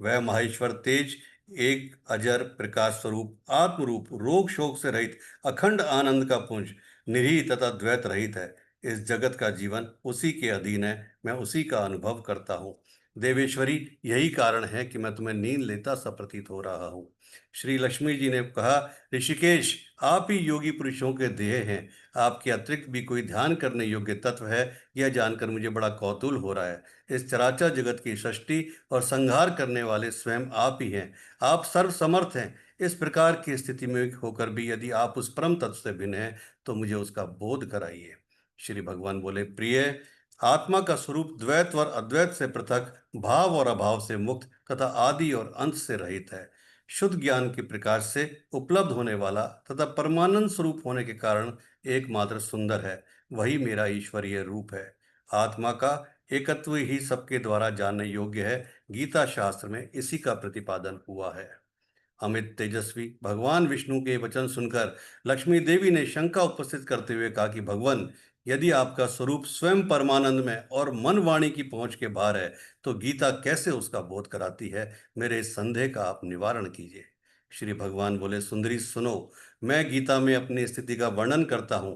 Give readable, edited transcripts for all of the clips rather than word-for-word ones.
वह माहेश्वर तेज एक अजर प्रकाश स्वरूप आत्मरूप रोग शोक से रहित अखंड आनंद का पुंज निरीह तथा द्वैत रहित है। इस जगत का जीवन उसी के अधीन है, मैं उसी का अनुभव करता हूँ। देवेश्वरी, यही कारण है कि मैं तुम्हें नींद लेता सा प्रतीत हो रहा हूँ। श्री लक्ष्मी जी ने कहा, ऋषिकेश, आप ही योगी पुरुषों के देह हैं। आपके अतिरिक्त भी कोई ध्यान करने योग्य तत्व है, यह जानकर मुझे बड़ा कौतूहल हो रहा है। इस चराचर जगत की सृष्टि और संहार करने वाले स्वयं आप ही हैं। आप सर्वसमर्थ हैं। इस प्रकार की स्थिति में होकर भी यदि आप उस परम तत्व से भिन्न हैं, तो मुझे उसका बोध कराइए। श्री भगवान बोले, प्रिय, आत्मा का स्वरूप द्वैत और अद्वैत से पृथक, भाव और अभाव से मुक्त तथा आदि और अंत से रहित है। शुद्ध ज्ञान के प्रकाश से उपलब्ध होने वाला तथा परमानंद स्वरूप होने के कारण एकमात्र सुंदर है। वही मेरा ईश्वरीय रूप है। आत्मा का एकत्व ही सबके द्वारा जानने योग्य है। गीता शास्त्र में इसी का प्रतिपादन हुआ है। अमित तेजस्वी भगवान विष्णु के वचन सुनकर लक्ष्मी देवी ने शंका उपस्थित करते हुए कहा कि भगवान, यदि आपका स्वरूप स्वयं परमानंद में और मन वाणी की पहुंच के बाहर है, तो गीता कैसे उसका बोध कराती है? मेरे इस संदेह का आप निवारण कीजिए। श्री भगवान बोले, सुंदरी सुनो, मैं गीता में अपनी स्थिति का वर्णन करता हूं।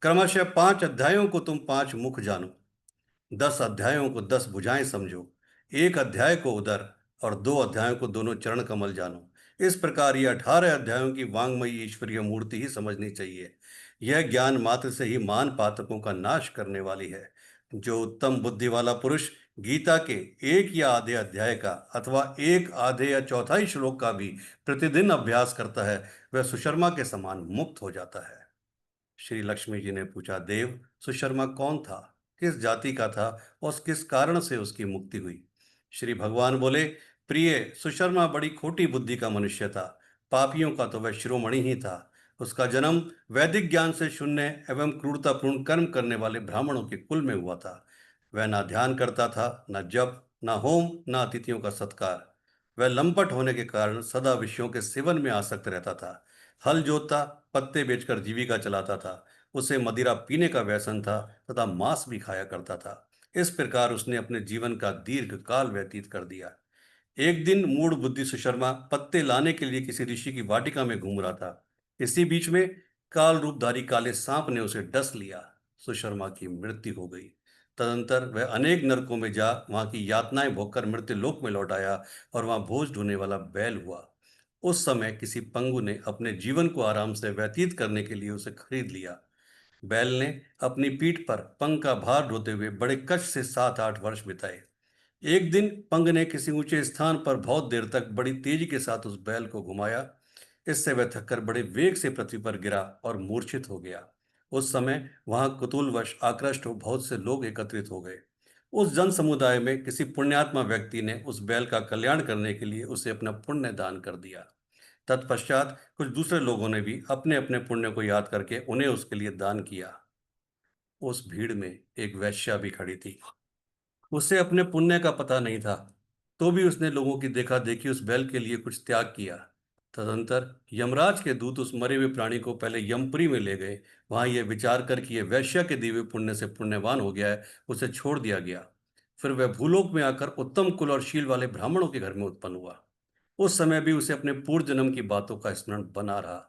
क्रमशः 5 अध्यायों को तुम 5 मुख जानो, 10 अध्यायों को 10 भुजाएं समझो, एक अध्याय को उदर और 2 अध्यायों को दोनों चरण कमल जानो। इस प्रकार ये 18 अध्यायों की वांग्मयी ईश्वरीय मूर्ति ही समझनी चाहिए। यह ज्ञान मात्र से ही मान पातकों का नाश करने वाली है। जो उत्तम बुद्धि वाला पुरुष गीता के एक या आधे अध्याय का अथवा एक आधे या चौथाई श्लोक का भी प्रतिदिन अभ्यास करता है, वह सुशर्मा के समान मुक्त हो जाता है। श्री लक्ष्मी जी ने पूछा, देव, सुशर्मा कौन था? किस जाति का था और किस कारण से उसकी मुक्ति हुई? श्री भगवान बोले, प्रिय, सुशर्मा बड़ी खोटी बुद्धि का मनुष्य था। पापियों का तो वह शिरोमणि ही था। उसका जन्म वैदिक ज्ञान से शून्य एवं क्रूरतापूर्ण कर्म करने वाले ब्राह्मणों के कुल में हुआ था। वह ना ध्यान करता था, न जप, न होम, न अतिथियों का सत्कार। वह लंपट होने के कारण सदा विषयों के सेवन में आसक्त रहता था। हल जोतता, पत्ते बेचकर जीविका चलाता था। उसे मदिरा पीने का व्यसन था तथा मांस भी खाया करता था। इस प्रकार उसने अपने जीवन का दीर्घ काल व्यतीत कर दिया। एक दिन मूढ़ बुद्धि सुशर्मा पत्ते लाने के लिए किसी ऋषि की वाटिका में घूम रहा था। इसी बीच में काल रूपधारी काले सांप ने उसे डस लिया। सुशर्मा की मृत्यु हो गई। तदंतर वह अनेक नरकों में जा वहां की यातनाएं भोगकर मृत्यु लोक में लौट आया और वहां बोझ ढोने वाला बैल हुआ। उस समय किसी पंगु ने अपने जीवन को आराम से व्यतीत करने के लिए उसे खरीद लिया। बैल ने अपनी पीठ पर पंग का भार ढोते हुए बड़े कष्ट से 7-8 वर्ष बिताए। एक दिन पंग ने किसी ऊंचे स्थान पर बहुत देर तक बड़ी तेजी के साथ उस बैल को घुमाया। इससे वह थककर बड़े वेग से पृथ्वी पर गिरा और मूर्छित हो गया। उस समय वहां कुतूहलवश आकृष्ट हो बहुत से लोग एकत्रित हो गए। उस जन समुदाय में किसी पुण्यात्मा व्यक्ति ने उस बैल का कल्याण करने के लिए उसे अपना पुण्य दान कर दिया। तत्पश्चात कुछ दूसरे लोगों ने भी अपने अपने पुण्य को याद करके उन्हें उसके लिए दान किया। उस भीड़ में एक वेश्या भी खड़ी थी। उसे अपने पुण्य का पता नहीं था, तो भी उसने लोगों की देखा देखी उस बैल के लिए कुछ त्याग किया। तदंतर यमराज के दूत उस मरे हुए प्राणी को पहले यमपुरी में ले गए। वहां यह विचार कर कि यह वैश्य के दिए हुए पुण्य से पुण्यवान हो गया है, उसे छोड़ दिया गया। फिर वह भूलोक में आकर उत्तम कुल और शील वाले ब्राह्मणों के घर में उत्पन्न हुआ। उस समय भी उसे अपने पूर्व जन्म की बातों का स्मरण बना रहा।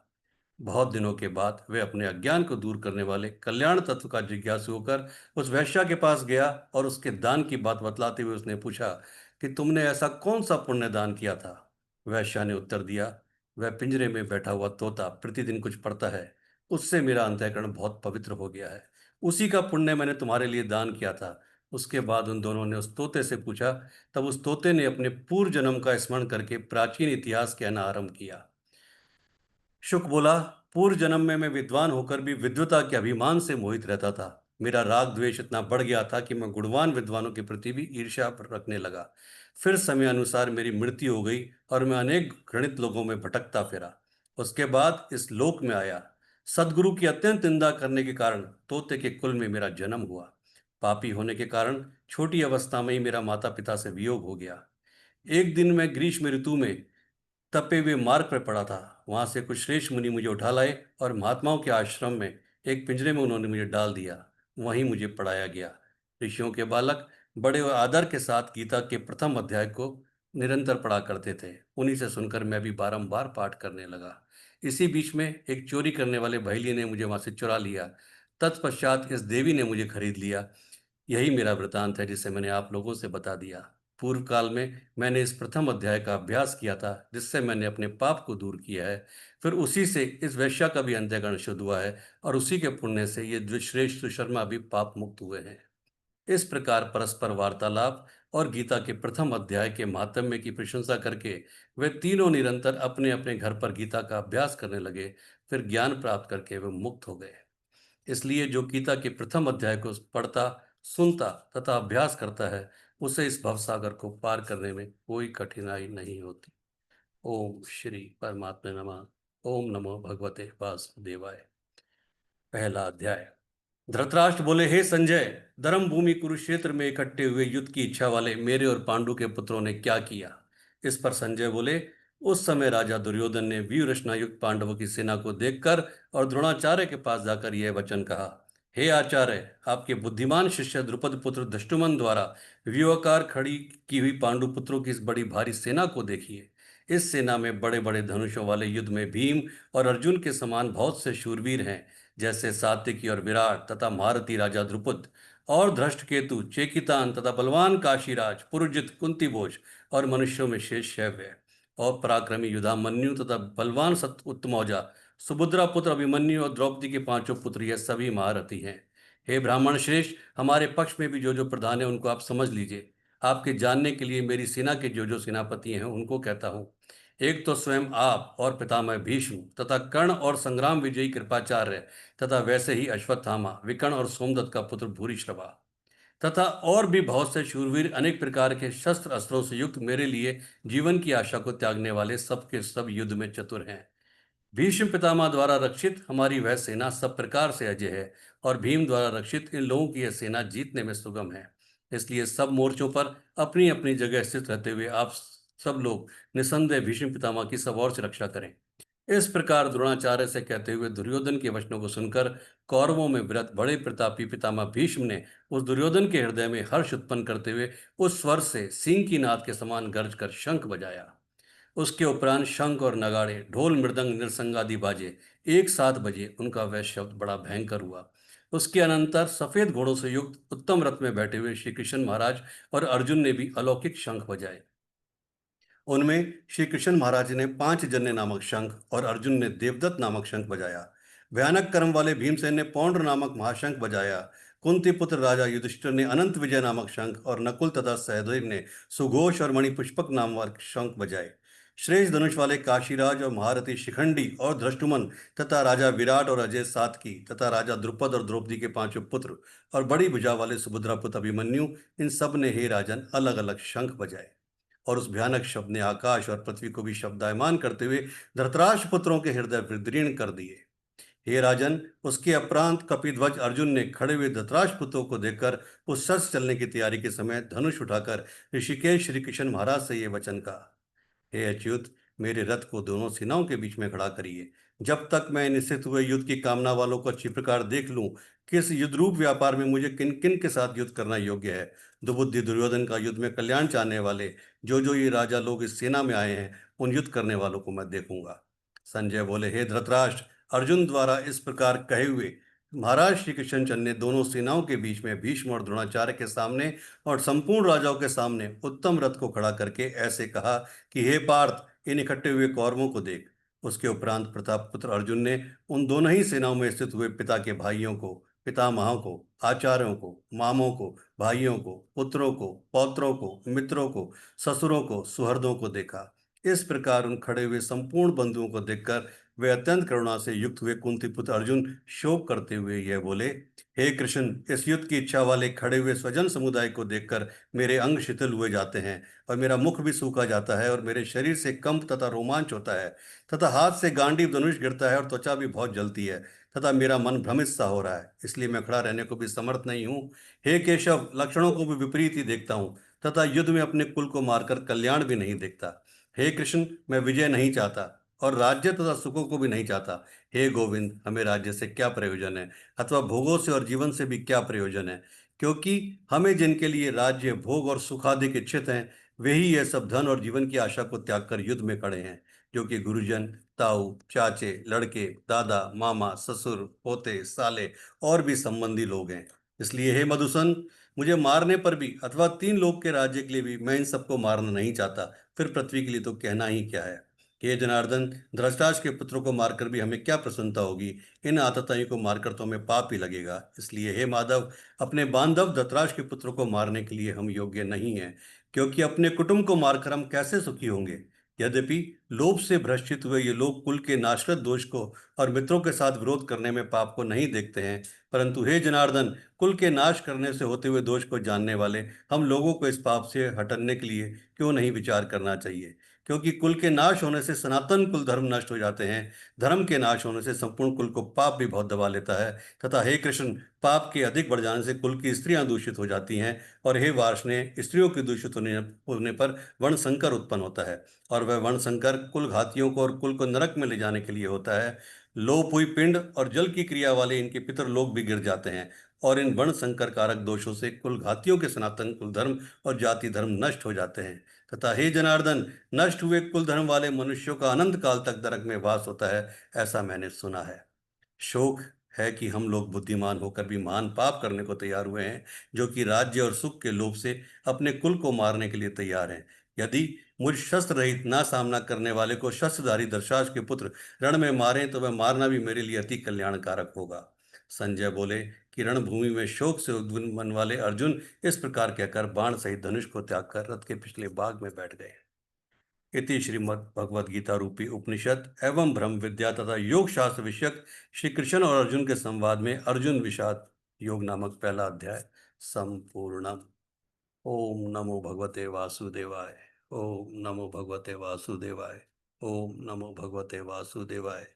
बहुत दिनों के बाद वे अपने अज्ञान को दूर करने वाले कल्याण तत्व का जिज्ञासु होकर उस वैश्या के पास गया और उसके दान की बात बतलाते हुए उसने पूछा कि तुमने ऐसा कौन सा पुण्य दान किया था? वैश्या ने उत्तर दिया, वह पिंजरे में बैठा हुआ तोता प्रतिदिन कुछ पढ़ता है, उससे मेरा अंतःकरण बहुत पवित्र हो गया है। उसी का पुण्य मैंने तुम्हारे लिए दान किया था। उसके बाद उन दोनों ने उस तोते से पूछा। तब उस तोते ने अपने पूर्व जन्म का स्मरण करके प्राचीन इतिहास कहना आरंभ किया। शुक बोला, पूर्व जन्म में मैं विद्वान होकर भी विद्वता के अभिमान से मोहित रहता था। मेरा राग द्वेष इतना बढ़ गया था कि मैं गुणवान विद्वानों के प्रति भी ईर्ष्या रखने लगा। फिर समय अनुसार मेरी मृत्यु हो गई और मैं अनेक घृणित लोगों में भटकता फिरा। उसके बाद इस लोक में आया। सदगुरु की अत्यंत निंदा करने के कारण तोते के कुल में मेरा जन्म हुआ। पापी होने के कारण छोटी अवस्था में ही मेरा माता पिता से वियोग हो गया। एक दिन मैं ग्रीष्म ऋतु में तपे हुए मार्ग पर पड़ा था। वहां से कुछ श्रेष्ठ मुनि मुझे उठा लाए और महात्माओं के आश्रम में एक पिंजरे में उन्होंने मुझे डाल दिया। वहीं मुझे पढ़ाया गया। ऋषियों के बालक बड़े आदर के साथ गीता के प्रथम अध्याय को निरंतर पढ़ा करते थे। उन्हीं से सुनकर मैं भी बारंबार पाठ करने लगा। इसी बीच में एक चोरी करने वाले भैली ने मुझे वहां से चुरा लिया। तत्पश्चात इस देवी ने मुझे खरीद लिया। यही मेरा वृतांत है, जिसे मैंने आप लोगों से बता दिया। पूर्व काल में मैंने इस प्रथम अध्याय का अभ्यास किया था, जिससे मैंने अपने पाप को दूर किया है। फिर उसी से इस वेश्या का भी अंत्यकरण शुद्ध हुआ है, और उसी के पुण्य से ये द्विश्रेष्ठ सुशर्मा भी पाप मुक्त हुए हैं। इस प्रकार परस्पर वार्तालाप और गीता के प्रथम अध्याय के महात्म्य की प्रशंसा करके वे तीनों निरंतर अपने अपने घर पर गीता का अभ्यास करने लगे। फिर ज्ञान प्राप्त करके वे मुक्त हो गए। इसलिए जो गीता के प्रथम अध्याय को पढ़ता, सुनता तथा अभ्यास करता है, उसे इस भवसागर को पार करने में कोई कठिनाई नहीं होती। ओम श्री परमात्मा नमः। ओम नमो भगवते वासुदेवाय। पहला अध्याय। धृतराष्ट्र बोले, हे संजय, धर्म भूमि कुरुक्षेत्र में इकट्ठे हुए युद्ध की इच्छा वाले मेरे और पांडु के पुत्रों ने क्या किया? इस पर संजय बोले, उस समय राजा दुर्योधन ने वीर रचना युक्त पांडवों की सेना को देखकर और द्रोणाचार्य के पास जाकर यह वचन कहा, हे आचार्य, आपके बुद्धिमान शिष्य द्रुपद पुत्र धृष्टुमन द्वारा व्यूहाकार खड़ी की हुई पांडु पुत्रों की इस बड़ी भारी सेना को देखिए। इस सेना में बड़े बड़े धनुषों वाले युद्ध में भीम और अर्जुन के समान बहुत से शूरवीर हैं, जैसे सात्विकी और विराट तथा महारथी राजा द्रुपद और धृष्टकेतु, चेकितान तथा बलवान काशीराज, पुरुजित, कुंतीभोज और मनुष्यों में शेष शैव्य और पराक्रमी युधामन्यु तथा बलवान सत उत्तमौजा, सुभद्रा पुत्र अभिमन्यु और द्रौपदी के पांचों पुत्र, यह सभी महारथी हैं। हे ब्राह्मण श्रेष्ठ, हमारे पक्ष में भी जो प्रधान है उनको आप समझ लीजिए। आपके जानने के लिए मेरी सेना के जो सेनापति हैं उनको कहता हूँ। एक तो स्वयं आप और पितामह भीष्म तथा कर्ण और संग्राम विजयी कृपाचार्य तथा वैसे ही अश्वत्थामा, विकर्ण और सोमदत्त का पुत्र भूरिश्रवा तथा और भी बहुत से शूरवीर, अनेक प्रकार के शस्त्र अस्त्रों से युक्त, मेरे लिए जीवन की आशा को त्यागने वाले, सब के सब युद्ध में चतुर हैं। भीष्म पितामह द्वारा रक्षित हमारी वह सेना सब प्रकार से अजय है, और भीम द्वारा रक्षित इन लोगों की यह सेना जीतने में सुगम है। इसलिए सब मोर्चों पर अपनी अपनी जगह स्थित रहते हुए आप सब लोग निसंदेह भीष्म पितामह की सब ओर से रक्षा करें। इस प्रकार द्रोणाचार्य से कहते हुए दुर्योधन के वचनों को सुनकर कौरवों में विरत बड़े प्रतापी पितामह भीष्म ने उस दुर्योधन के हृदय में हर्ष उत्पन्न करते हुए उस स्वर से सिंह की नाद के समान गर्ज कर शंख बजाया। उसके उपरांत शंख और नगाड़े, ढोल, मृदंग, नृसंगादि बाजे एक साथ बजे। उनका वह शब्द बड़ा भयंकर हुआ। उसके अनंतर सफेद घोड़ों से युक्त उत्तम रथ में बैठे हुए श्री कृष्ण महाराज और अर्जुन ने भी अलौकिक शंख बजाए। उनमें श्री कृष्ण महाराज ने पांच जन्य नामक शंख और अर्जुन ने देवदत्त नामक शंख बजाया। भयानक कर्म वाले भीमसेन ने पौंड्र नामक महाशंख बजाया। कुंती पुत्र राजा युधिष्ठिर ने अनंत विजय नामक शंख और नकुल तथा सहदेव ने सुघोष और मणिपुष्पक नाम वाले शंख बजाए। श्रेष्ठ धनुष वाले काशीराज और महारथी शिखंडी और धृष्टुमन तथा राजा विराट और अजय सातकी तथा राजा द्रुपद और द्रौपदी के पांचों पुत्र और बड़ी भुजा वाले सुभद्रा पुत्र अभिमन्यु, इन सब ने, हे राजन, अलग अलग शंख बजाए। और उस भयानक शब्द ने आकाश और पृथ्वी को भी शब्दायमान करते हुए धृतराष्ट्र पुत्रों के हृदय विदीर्ण कर दिए। हे राजन, उसके अपरांत कपिध्वज अर्जुन ने खड़े हुए धृतराष्ट्र पुत्रों को देखकर उस शस्त्र चलने की तैयारी के समय धनुष उठाकर ऋषिकेश श्री कृष्ण महाराज से ये वचन कहा, हे अच्युत, मेरे रथ को दोनों सेनाओं के बीच में खड़ा करिए। जब तक मैं निश्चित हुए युद्ध की कामना वालों को अच्छी प्रकार देख लूं, किस युद्ध रूप व्यापार में मुझे किन किन के साथ युद्ध करना योग्य है। दुबुद्धि दुर्योधन का युद्ध में कल्याण चाहने वाले जो ये राजा लोग इस सेना में आए हैं, उन युद्ध करने वालों को मैं देखूंगा। संजय बोले, हे धृतराष्ट्र, अर्जुन द्वारा इस प्रकार कहे हुए महाराज श्री कृष्णचंद्र ने दोनों सेनाओं के बीच में भीष्म और द्रोणाचार्य के सामने और संपूर्ण राजाओं के सामने उत्तम रथ को खड़ा करके ऐसे कहा कि हे पार्थ, इन इकट्ठे हुए कौरवों को देख। उसके उपरांत प्रताप पुत्र अर्जुन ने उन दोनों ही सेनाओं में स्थित हुए पिता के भाइयों को, पितामहों को, आचार्यों को, मामों को, भाइयों को, पुत्रों को, पौत्रों को, मित्रों को, ससुरों को, सुहृदों को देखा। इस प्रकार उन खड़े हुए संपूर्ण बंधुओं को देखकर वे अत्यंत करुणा से युक्त हुए कुंती पुत्र अर्जुन शोक करते हुए यह बोले, हे कृष्ण, इस युद्ध की इच्छा वाले खड़े हुए स्वजन समुदाय को देखकर मेरे अंग शिथिल हुए जाते हैं और मेरा मुख भी सूखा जाता है और मेरे शरीर से कंप तथा रोमांच होता है तथा हाथ से गांडीव धनुष गिरता है और त्वचा भी बहुत जलती है तथा मेरा मन भ्रमित सा हो रहा है। इसलिए मैं खड़ा रहने को भी समर्थ नहीं हूँ। हे केशव, लक्षणों को भी विपरीत ही देखता हूँ तथा युद्ध में अपने कुल को मारकर कल्याण भी नहीं देखता। हे कृष्ण, मैं विजय नहीं चाहता और राज्य तथा सुखों को भी नहीं चाहता। हे गोविंद, हमें राज्य से क्या प्रयोजन है अथवा भोगों से और जीवन से भी क्या प्रयोजन है, क्योंकि हमें जिनके लिए राज्य, भोग और सुखादि इच्छित हैं, वे ही ये सब धन और जीवन की आशा को त्याग कर युद्ध में खड़े हैं, जो कि गुरुजन, ताऊ, चाचे, लड़के, दादा, मामा, ससुर, पोते, साले और भी संबंधी लोग हैं। इसलिए हे मधुसन, मुझे मारने पर भी अथवा 3 लोग के राज्य के लिए भी मैं इन सबको मारना नहीं चाहता, फिर पृथ्वी के लिए तो कहना ही क्या है। हे जनार्दन, धृतराष्ट्र के पुत्रों को मारकर भी हमें क्या प्रसन्नता होगी? इन आतताइयों को मारकर तो हमें पाप ही लगेगा। इसलिए हे माधव, अपने बांधव धृतराष्ट्र के पुत्रों को मारने के लिए हम योग्य नहीं हैं, क्योंकि अपने कुटुंब को मारकर हम कैसे सुखी होंगे? यद्यपि लोभ से भ्रष्टित हुए ये लोग कुल के नाशरत दोष को और मित्रों के साथ विरोध करने में पाप को नहीं देखते हैं, परंतु हे जनार्दन, कुल के नाश करने से होते हुए दोष को जानने वाले हम लोगों को इस पाप से हटने के लिए क्यों नहीं विचार करना चाहिए? क्योंकि कुल के नाश होने से सनातन कुल धर्म नष्ट हो जाते हैं, धर्म के नाश होने से संपूर्ण कुल को पाप भी बहुत दबा लेता है, तथा हे कृष्ण, पाप के अधिक बढ़ जाने से कुल की स्त्रियां दूषित हो जाती हैं, और हे वार्ष्णेय, स्त्रियों के दूषित होने पर वर्ण संकर उत्पन्न होता है, और वह वर्ण संकर कुल घातियों को और कुल को नरक में ले जाने के लिए होता है। लोप हुई पिंड और जल की क्रिया वाले इनके पितर लोग भी गिर जाते हैं, और इन वर्ण संकर कारक दोषों से कुल घातियों के सनातन कुल धर्म और जाति धर्म नष्ट हो जाते हैं। तथा हे जनार्दन, नष्ट हुए कुल धर्म वाले मनुष्यों का अनंत काल तक नरक में वास होता है, ऐसा मैंने सुना है। शोक है कि हम लोग बुद्धिमान होकर भी महान पाप करने को तैयार हुए हैं, जो कि राज्य और सुख के लोभ से अपने कुल को मारने के लिए तैयार हैं। यदि मुझ शस्त्र रहित ना सामना करने वाले को शस्त्रधारी धर्तराष्ट्र के पुत्र रण में मारें तो वह मारना भी मेरे लिए अति कल्याणकारक होगा। संजय बोले कि रणभूमि में शोक से उद्विग्न मन वाले अर्जुन इस प्रकार कहकर बाण सहित धनुष को त्याग कर रथ के पिछले भाग में बैठ गए। इति श्रीमद् भगवद गीता रूपी उपनिषद एवं ब्रह्म विद्या तथा योग शास्त्र विषयक श्री कृष्ण और अर्जुन के संवाद में अर्जुन विषाद योग नामक पहला अध्याय संपूर्णम। ओम नमो भगवते वासुदेवाय। ओम नमो भगवते वासुदेवाय। ओम नमो भगवते वासुदेवाय।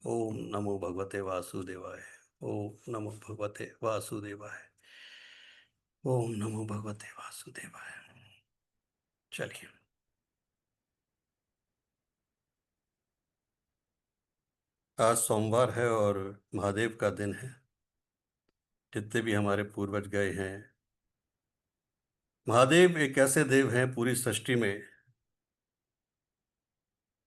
ओम नमो भगवते वासुदेवाय। ओम नमो भगवते वासुदेवाय। ओम नमो भगवते वासुदेवाय। चलिए, आज सोमवार है और महादेव का दिन है। जितने भी हमारे पूर्वज गए हैं, महादेव एक ऐसे देव हैं पूरी सृष्टि में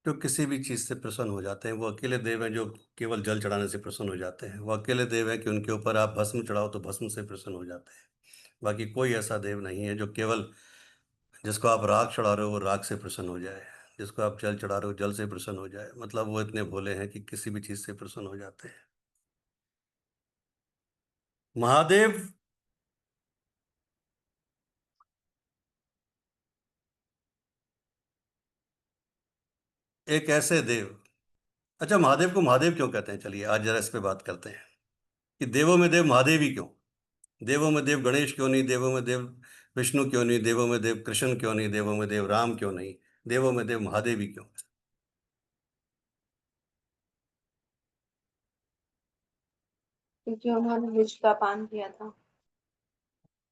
जो किसी भी चीज से प्रसन्न हो जाते हैं। वो अकेले देव हैं जो केवल जल चढ़ाने से प्रसन्न हो जाते हैं। वो अकेले देव हैं कि उनके ऊपर आप भस्म चढ़ाओ तो भस्म से प्रसन्न हो जाते हैं। बाकी कोई ऐसा देव नहीं है जो केवल जिसको आप राख चढ़ा रहे हो वो राख से प्रसन्न हो जाए, जिसको आप जल चढ़ा रहे हो जल से प्रसन्न हो जाए। मतलब वो इतने भोले हैं कि किसी भी चीज से प्रसन्न हो जाते हैं। महादेव एक ऐसे देव। अच्छा, महादेव को महादेव क्यों कहते हैं? चलिए आज जरा इस पे बात करते हैं कि देवों में देव महादेव ही क्यों? देवों में देव गणेश क्यों नहीं? देवों में देव विष्णु क्यों नहीं? देवों में देव कृष्ण क्यों नहीं? देवों में देव राम क्यों नहीं? देवों में देव महादेव ही क्यों? क्योंकि उन्होंने विष का पान किया था।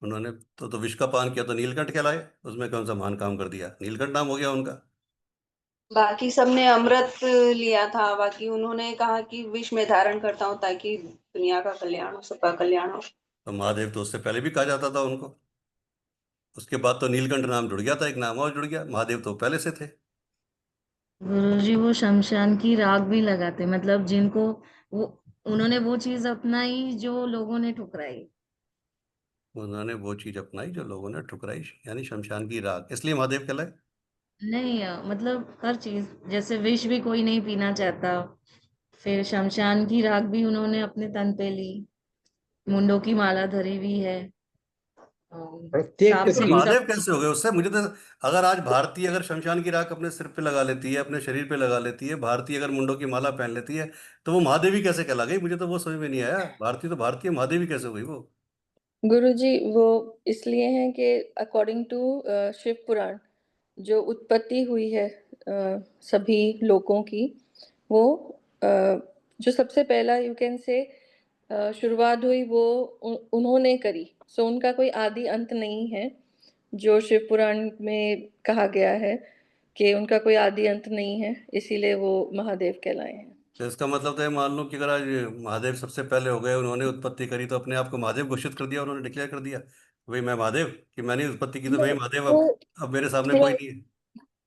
उन्होंने तो विष का पान किया तो नीलकंठ कहलाए। उसमें कौन सा महान काम कर दिया? नीलकंठ नाम हो गया उनका। बाकी सबने अमृत लिया था। बाकी उन्होंने कहा कि विष में धारण करता हूँ ताकि दुनिया का कल्याण हो, सबका कल्याण हो। तो महादेव तो उससे पहले भी कहा जाता था उनको। उसके बाद तो नीलकंठ नाम जुड़ गया था, एक नाम और जुड़ गया। महादेव तो पहले से थे। गुरुजी वो शमशान की राख भी लगाते, मतलब जिनको वो उन्होंने वो चीज अपनाई जो लोगों ने ठुकराई। उन्होंने वो चीज अपनाई जो लोगों ने ठुकराई, यानी शमशान की राख, इसलिए महादेव कहलाए। नहीं मतलब हर चीज, जैसे विष भी कोई नहीं पीना चाहता, फिर शमशान की राख भी उन्होंने अपने तन पे ली, मुंडों की माला धरी हुई है, प्रत्येक सांप तो फिर से जीव। भी महादेव कैसे हो गए उससे? मुझे तो, अगर आज भारतीय अगर शमशान की राख अपने सिर पे लगा लेती है, अपने शरीर पे लगा लेती है, भारतीय अगर मुंडों की माला पहन लेती है, तो वो महादेवी कैसे कहला गई? मुझे तो वो समझ में नहीं आया। भारतीय तो भारतीय, महादेवी कैसे हो गई वो? गुरुजी वो इसलिए हैं कि अकॉर्डिंग टू शिव पुराण जो उत्पत्ति हुई है सभी लोकों की, वो अ, जो सबसे पहला यू कैन से शुरुआत हुई वो उन्होंने करी। सो उनका कोई आदि अंत नहीं है, जो शिव पुराण में कहा गया है कि उनका कोई आदि अंत नहीं है, इसीलिए वो महादेव कहलाए हैं। तो इसका मतलब तो ये मान लो कि अगर आज महादेव सबसे पहले हो गए, उन्होंने उत्पत्ति करी, तो अपने आप को महादेव घोषित कर दिया, उन्होंने डिक्लेयर कर दिया वही मैं महादेव कि मैंने उत्पत्ति की तो मैं ही महादेव। वो अब मेरे सामने कोई नहीं है।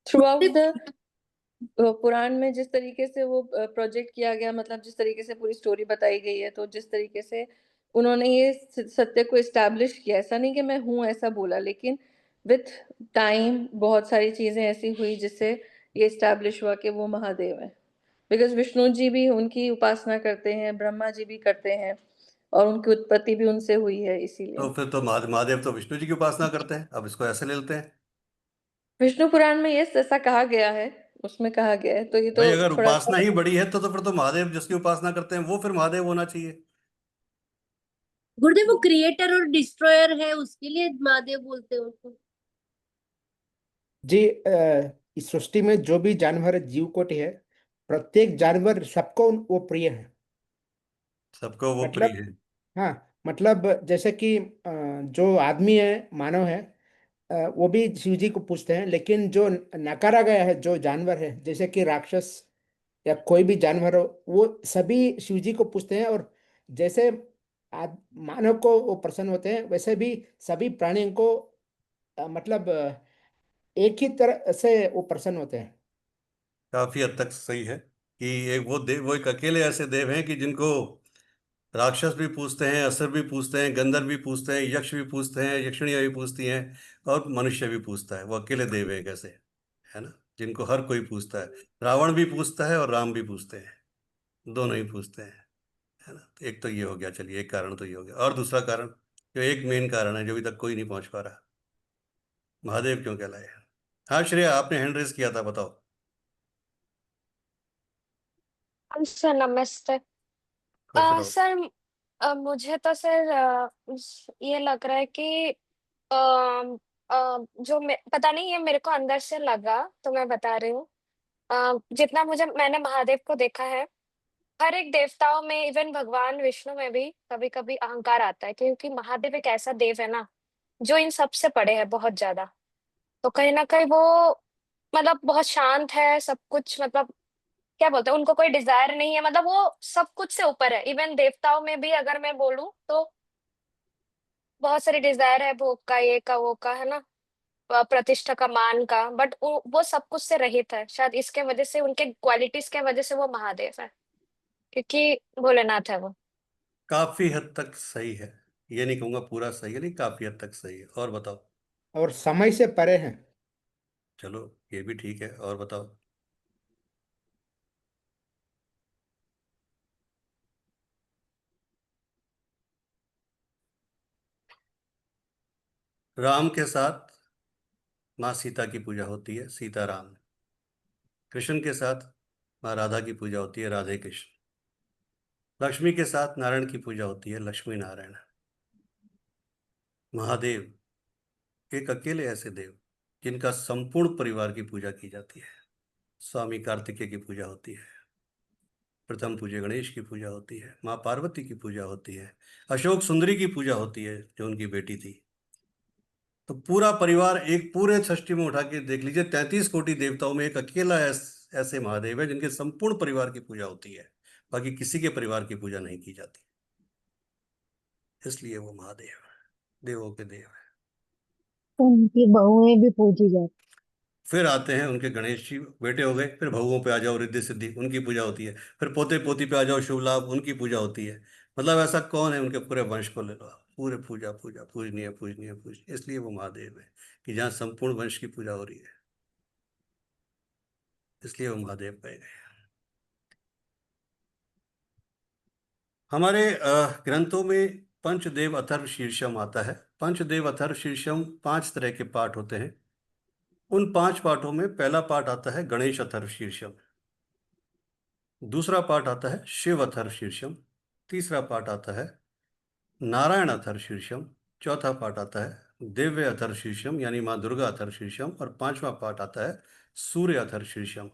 थ्रू आउट द पुराण में जिस तरीके से वो प्रोजेक्ट किया गया, मतलब जिस तरीके से पूरी स्टोरी बताई गई है, तो जिस तरीके से उन्होंने ये सत्य को एस्टैब्लिश किया, ऐसा नहीं कि मैं हूँ ऐसा बोला, लेकिन विथ टाइम बहुत सारी चीजें ऐसी हुई जिससे ये एस्टैब्लिश हुआ कि वो महादेव है। बिकॉज विष्णु जी भी उनकी उपासना करते हैं, ब्रह्मा जी भी करते हैं, और उनकी उत्पत्ति भी उनसे हुई है, इसीलिए। तो फिर तो महादेव तो विष्णु जी की उपासना करते हैं, अब इसको ऐसे ले लेते हैं। विष्णु पुराण में ये ऐसा कहा गया है, उसमें कहा गया है, तो ये भाई तो अगर थोड़ा उपासना ही बड़ी है तो फिर तो महादेव जिसकी उपासना करते हैं वो फिर महादेव होना चाहिए। गुरुदेव वो क्रिएटर और डिस्ट्रॉयर है, उसके लिए महादेव बोलते हैं उसको। जी, इस सृष्टि में जो भी जानवर जीव कोटि है, प्रत्येक जानवर सबको वो प्रिय है। सबको वो प्रिय मतलब, है। हाँ, मतलब जैसे कि जो आदमी है, मानव है, वो भी शिव जी को पूजते हैं, लेकिन जो नकारा गया है, जो जानवर है, जैसे कि राक्षस या कोई भी जानवर हो, वो सभी शिव जी को पूजते हैं। और जैसे मानव को वो प्रसन्न होते हैं, वैसे भी सभी प्राणियों को मतलब एक ही तरह से वो प्रसन्न होते हैं। काफी हद तक सही है कि वो एक अकेले ऐसे देव हैं कि जिनको राक्षस भी पूजते हैं, असुर भी पूजते हैं, गंधर्व भी पूजते हैं, यक्ष भी पूजते हैं, यक्षिणियां भी पूजती हैं, और मनुष्य भी पूजता है। वो अकेले देव है कैसे, है ना, जिनको हर कोई पूजता है। रावण भी पूजता है और राम भी पूजते हैं, दोनों ही पूजते हैं, है ना। तो एक तो ये हो गया, चलिए एक कारण तो ये हो गया। और दूसरा कारण, जो एक मेन कारण है जो अभी तक कोई नहीं पहुंच पा रहा, महादेव क्यों कहलाए। हाँ श्रेया, आपने हैंड रेस किया था, बताओ। सर नमस्ते। खुश रहो। सर मुझे तो सर ये लग रहा है कि पता नहीं, ये मेरे को अंदर से लगा तो मैं बता रही हूँ। जितना मैंने महादेव को देखा है, हर एक देवताओं में, इवन भगवान विष्णु में भी कभी कभी अहंकार आता है, क्योंकि महादेव एक ऐसा देव है ना जो इन सबसे बड़े है बहुत ज्यादा। तो कहीं ना कहीं वो मतलब बहुत शांत है, सब कुछ मतलब क्या बोलते हैं, उनको कोई डिजायर नहीं है, मतलब वो सब कुछ से ऊपर है। इवन देवताओं में भी अगर मैं बोलूं तो बहुत सारी डिजायर है, भोग का, ये का, वो का, है ना, प्रतिष्ठा का, मान का, बट वो सब कुछ से रहित है। शायद इसके वजह से, उनके क्वालिटीज के वजह से वो महादेव है, क्योंकि भोलेनाथ है वो। काफी हद तक सही है, ये नहीं कहूंगा पूरा सही है, लेकिन काफी हद तक सही है। और बताओ। और समय से परे हैं। चलो ये भी ठीक है, और बताओ। राम के साथ माँ सीता की पूजा होती है, सीता राम। कृष्ण के साथ माँ राधा की पूजा होती है, राधे कृष्ण। लक्ष्मी के साथ नारायण की पूजा होती है, लक्ष्मी नारायण। महादेव एक अकेले ऐसे देव जिनका संपूर्ण परिवार की पूजा की जाती है। स्वामी कार्तिकेय की पूजा होती है, प्रथम पूज्य गणेश की पूजा होती है, माँ पार्वती की पूजा होती है, अशोक सुंदरी की पूजा होती है जो उनकी बेटी थी। तो पूरा परिवार एक पूरे सृष्टि में उठा के देख लीजिए, 33 कोटि देवताओं में एक अकेला ऐसे महादेव है जिनके संपूर्ण परिवार की पूजा होती है, बाकी किसी के परिवार की पूजा नहीं की जाती। इसलिए वो महादेव है, देवों के देव है। उनकी बहुएं भी पूजी जाती। फिर आते हैं उनके गणेश जी, बेटे हो गए, फिर बहुओं पे आ जाओ रिद्धि सिद्धि, उनकी पूजा होती है। फिर पोते पोती पे आ जाओ शुभ लाभ, उनकी पूजा होती है। मतलब ऐसा कौन है, उनके पूरे वंश को ले लो आप, पूरे पूजा पूजा पूजनीय पूजनीय पूजनीय। इसलिए वो महादेव है कि जहाँ संपूर्ण वंश की पूजा हो रही है, इसलिए वो महादेव कहे गए। हमारे ग्रंथों में पंचदेव अथर्व शीर्षम आता है। पंचदेव अथर्व शीर्षम 5 तरह के पाठ होते हैं। उन 5 पाठों में पहला पाठ आता है गणेश अथर्व शीर्षम, दूसरा पाठ आता है शिव अथर्व शीर्षम, तीसरा पाठ आता है नारायण अथर्व शीर्षम, चौथा पाठ आता है दिव्य अथर्व शीर्षम यानी माँ दुर्गा अथर्व शीर्षम, और पांचवा पाठ आता है सूर्य अथर्व शीर्षम।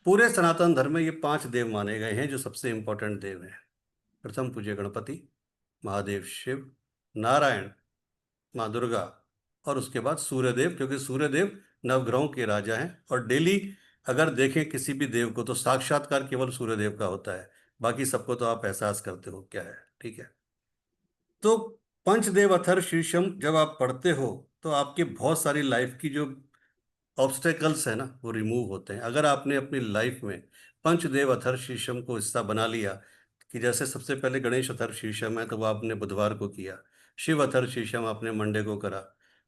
पूरे सनातन धर्म में ये 5 देव माने गए हैं जो सबसे इंपॉर्टेंट देव हैं। प्रथम पूज्य गणपति, महादेव शिव, नारायण, माँ दुर्गा, और उसके बाद सूर्यदेव, क्योंकि सूर्यदेव नवग्रहों के राजा हैं। और डेली अगर देखें किसी भी देव को तो साक्षात्कार केवल सूर्यदेव का होता है, बाकी सबको तो आप एहसास करते हो क्या है, ठीक है। तो पंचदेव अथर्व शीर्षम जब आप पढ़ते हो तो आपकी बहुत सारी लाइफ की जो ऑब्स्टेकल्स है ना वो रिमूव होते हैं। अगर आपने अपनी लाइफ में पंचदेव अथर्व शीर्षम को हिस्सा बना लिया कि जैसे सबसे पहले गणेश अथर्व शीर्षम है तो वो आपने बुधवार को किया, शिव अथर्व शीर्षम आपने मंडे को करा,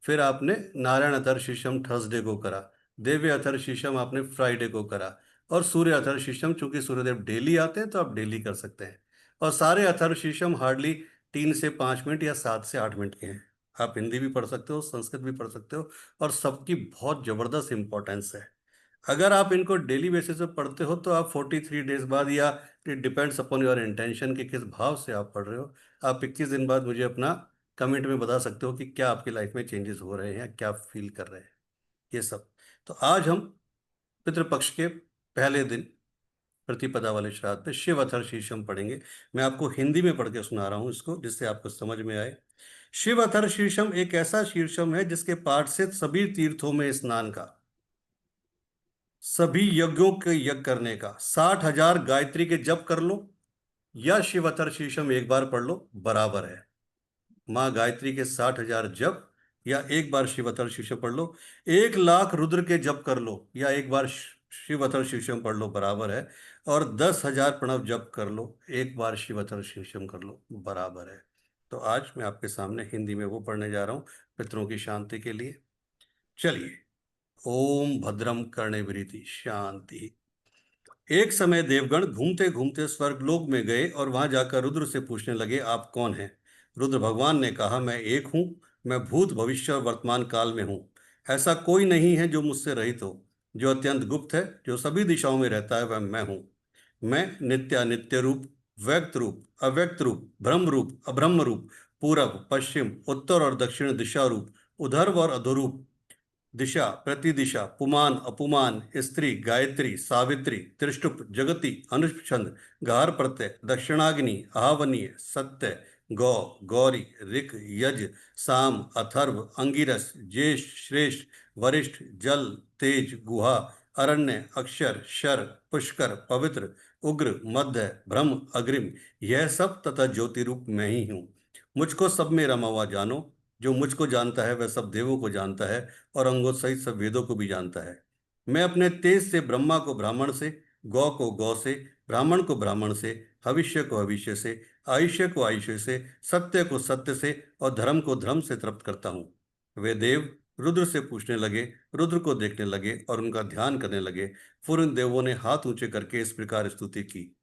फिर आपने नारायण अथर्व शीर्षम थर्सडे को करा, देव्य अथर्व शीर्षम आपने फ्राइडे को करा, और सूर्य अथर्व शीर्षम चूंकि सूर्यदेव डेली आते हैं तो आप डेली कर सकते हैं। और सारे अथर्व शीर्षम हार्डली 3 से 5 मिनट या 7 से 8 मिनट के हैं। आप हिंदी भी पढ़ सकते हो, संस्कृत भी पढ़ सकते हो, और सबकी बहुत जबरदस्त इंपॉर्टेंस है। अगर आप इनको डेली बेसिस पे पढ़ते हो तो आप 43 डेज बाद, या it depends upon your intention कि किस भाव से आप पढ़ रहे हो, आप 21 दिन बाद मुझे अपना कमेंट में बता सकते हो कि क्या आपकी लाइफ में चेंजेस हो रहे हैं, क्या फील कर रहे हैं ये सब। तो आज हम पितृपक्ष के पहले दिन प्रतिपदा वाले श्राद्ध पे शिव अथर्व शीर्षम पढ़ेंगे। मैं आपको हिंदी में पढ़ के सुना रहा हूं इसको, जिससे आपको समझ में आए। शिव अथर्व शीर्षम एक ऐसा शीर्षम है जिसके पाठ से सभी तीर्थों में स्नान का, सभी यज्ञों के यज्ञ करने का, 60,000 गायत्री के जप कर लो या शिव अथर्व शीर्षम एक बार पढ़ लो बराबर है। माँ गायत्री के 60,000 जप या एक बार शिव अथर्व शीर्षम पढ़ लो, 1 लाख रुद्र के जप कर लो या एक बार शिव अथर्व शीर्षम पढ़ लो बराबर है, और 10,000 प्रणव जप कर लो, एक बार शिव अथर्व शीर्षम कर लो बराबर है। तो आज मैं आपके सामने हिंदी में वो पढ़ने जा रहा हूं पितरों की शांति के लिए। चलिए। ओम भद्रम कर्णेभिरीति शांति। एक समय देवगण घूमते घूमते स्वर्गलोक में गए और वहां जाकर रुद्र से पूछने लगे, आप कौन हैं? रुद्र भगवान ने कहा, मैं एक हूं, मैं भूत भविष्य और वर्तमान काल में हूं। ऐसा कोई नहीं है जो मुझसे रहित हो। जो अत्यंत गुप्त है, जो सभी दिशाओं में रहता है, वह मैं हूं। मैं नित्यानित्य रूप, व्यक्त रूप, अव्यक्त रूप, ब्रह्म रूप, अब्रह्म रूप, पूरब, पश्चिम, उत्तर और दक्षिण दिशा रूप, उधर्व और अधोरूप, दिशा, प्रतिदिशा, पुमान, अपुमान, स्त्री, गायत्री, सावित्री, त्रिष्टुप, जगति, अनुष्छंद, गार प्रत्यय, दक्षिणाग्नि, आहवनीय, सत्य, गौ, गौरी, ऋक, यज, साम, अथर्व, अंगिरस, ज्येष्ठ, श्रेष्ठ, वरिष्ठ, जल, तेज, गुहा, अरण्य, अक्षर, शर, पुष्कर, पवित्र, उग्र, मध्य, ब्रह्म, अग्रिम, यह सब तथा ज्योति रूप मैं ही हूँ। मुझको सब में रमा हुआ जानो। जो मुझको जानता है वह सब देवों को जानता है और अंगों सहित सब वेदों को भी जानता है। मैं अपने तेज से ब्रह्मा को ब्राह्मण से, गौ को गौ से, ब्राह्मण को ब्राह्मण से, भविष्य को भविष्य से, आयुष्य को आयुष्य से, सत्य को सत्य से और धर्म को धर्म से तृप्त करता हूँ। वे देव रुद्र से पूछने लगे, रुद्र को देखने लगे और उनका ध्यान करने लगे। फिर उन देवों ने हाथ ऊंचे करके इस प्रकार स्तुति की,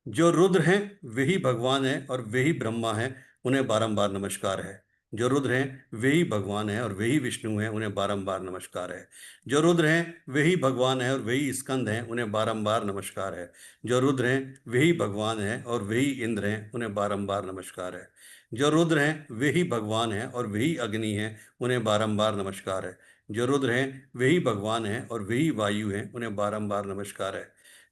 जो रुद्र हैं वही भगवान हैं और वही ब्रह्मा हैं, उन्हें बारंबार नमस्कार है। जो रुद्र हैं वही भगवान हैं और वही विष्णु हैं, उन्हें बारंबार नमस्कार है। जो रुद्र हैं वही भगवान है और वही स्कंद हैं, उन्हें बारंबार नमस्कार है। जो रुद्र हैं वही भगवान हैं और वही इंद्र हैं, उन्हें बारंबार नमस्कार है। जो रुद्र हैं वही भगवान हैं और वही अग्नि हैं, उन्हें बारंबार नमस्कार है। जो रुद्र हैं वही भगवान हैं और वही वायु हैं, उन्हें बारंबार नमस्कार है।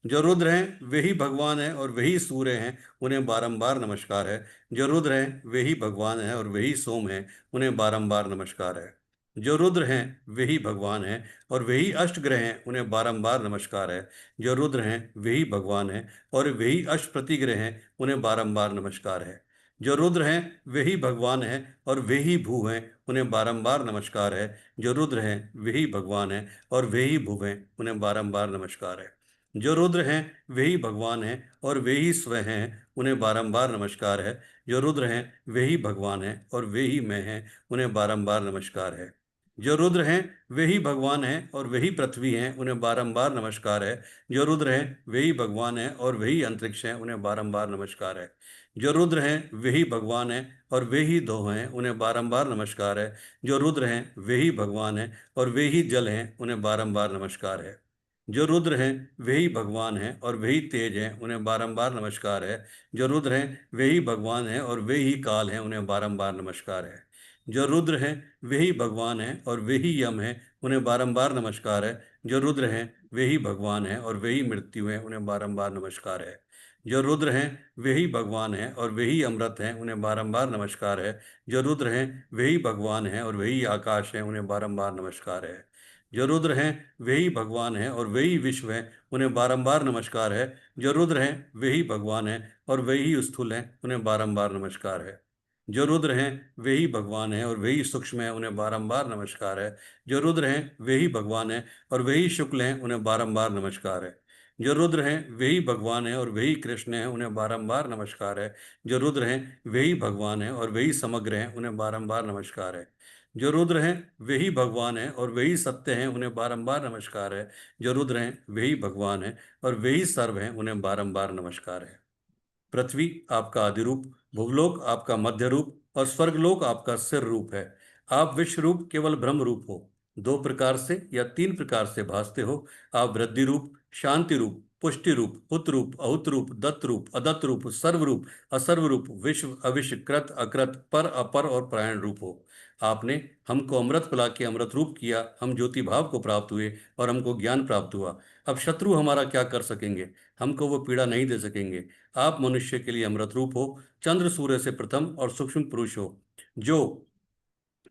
जो रुद्र हैं वही भगवान है और वही सूर्य हैं, उन्हें बारंबार नमस्कार है। जो रुद्र हैं वही भगवान है और वही सोम है, उन्हें बारंबार नमस्कार है। जो रुद्र हैं वही भगवान है और वही अष्टग्रह हैं, उन्हें बारंबार नमस्कार है। जो रुद्र हैं वही भगवान है और वही अष्ट प्रतिग्रह हैं, उन्हें बारंबार नमस्कार है। जो रुद्र हैं वही भगवान है और वही भू हैं, उन्हें बारंबार नमस्कार है। जो रुद्र हैं वही भगवान है और वही भुव हैं, उन्हें बारंबार नमस्कार है। जो रुद्र हैं वही भगवान हैं और वही स्वयं हैं, उन्हें बारंबार नमस्कार है। जो रुद्र हैं वही भगवान हैं और वही मैं हैं, उन्हें बारंबार नमस्कार है। जो रुद्र हैं वही भगवान हैं और वही पृथ्वी हैं, उन्हें बारंबार नमस्कार है। जो रुद्र हैं वही भगवान हैं और वही अंतरिक्ष हैं, उन्हें बारंबार नमस्कार है। जो रुद्र हैं वही भगवान हैं और वही दो हैं, उन्हें बारंबार नमस्कार है। जो रुद्र हैं वही भगवान हैं और वही जल हैं, उन्हें बारंबार नमस्कार है। जो रुद्र हैं वही भगवान हैं और वही तेज हैं, उन्हें बारंबार नमस्कार है। जो रुद्र हैं वही भगवान हैं और वही काल हैं, उन्हें बारंबार नमस्कार है। जो रुद्र हैं वही भगवान हैं और वही यम हैं, उन्हें बारंबार नमस्कार है। जो रुद्र हैं वही भगवान हैं और वही मृत्यु हैं, उन्हें बारंबार नमस्कार है। जो रुद्र हैं वही भगवान हैं और वही अमृत हैं, उन्हें बारंबार नमस्कार है। जो रुद्र हैं वही भगवान हैं और वही आकाश हैं, उन्हें बारंबार नमस्कार है। जो रुद्र हैं वही भगवान हैं और वही विश्व हैं, उन्हें बारंबार नमस्कार है। जो रुद्र हैं वही भगवान हैं और वही स्थूल हैं, उन्हें बारंबार नमस्कार है। जो रुद्र हैं वे ही भगवान हैं और वे ही सूक्ष्म हैं, उन्हें बारंबार नमस्कार है। जो रुद्र हैं वे ही भगवान हैं और वे ही शुक्ल हैं, उन्हें बारंबार नमस्कार है। जो रुद्र हैं वे ही भगवान हैं और वे ही कृष्ण हैं, उन्हें बारंबार नमस्कार है। जो रुद्र हैं वे ही भगवान हैं और वे ही समग्र हैं, उन्हें बारंबार नमस्कार है। जो रुद्र हैं वे ही भगवान हैं और वे ही सत्य हैं, उन्हें बारंबार नमस्कार है। जो रुद्र हैं वे ही भगवान हैं और वे ही सर्व हैं, उन्हें बारंबार नमस्कार है। पृथ्वी आपका आदि रूप, भुवलोक आपका मध्य रूप और स्वर्गलोक आपका सिर रूप है। आप विश्व रूप केवल ब्रह्म रूप हो, 2 प्रकार से या 3 प्रकार से भासते हो। आप वृद्धि रूप, शांति रूप, पुष्टि रूप, हुत रूप, अहुत रूप, दत्त रूप, अदत्त रूप, सर्व रूप, असर्व रूप, विश्व अविश्व, कृत अकृत, पर अपर और प्रायण रूप हो। आपने हमको अमृत पिला के अमृत रूप किया, हम ज्योति भाव को प्राप्त हुए और हमको ज्ञान प्राप्त हुआ। अब शत्रु हमारा क्या कर सकेंगे? हमको वो पीड़ा नहीं दे सकेंगे। आप मनुष्य के लिए अमृत रूप हो, चंद्र सूर्य से प्रथम और सूक्ष्म पुरुष हो। जो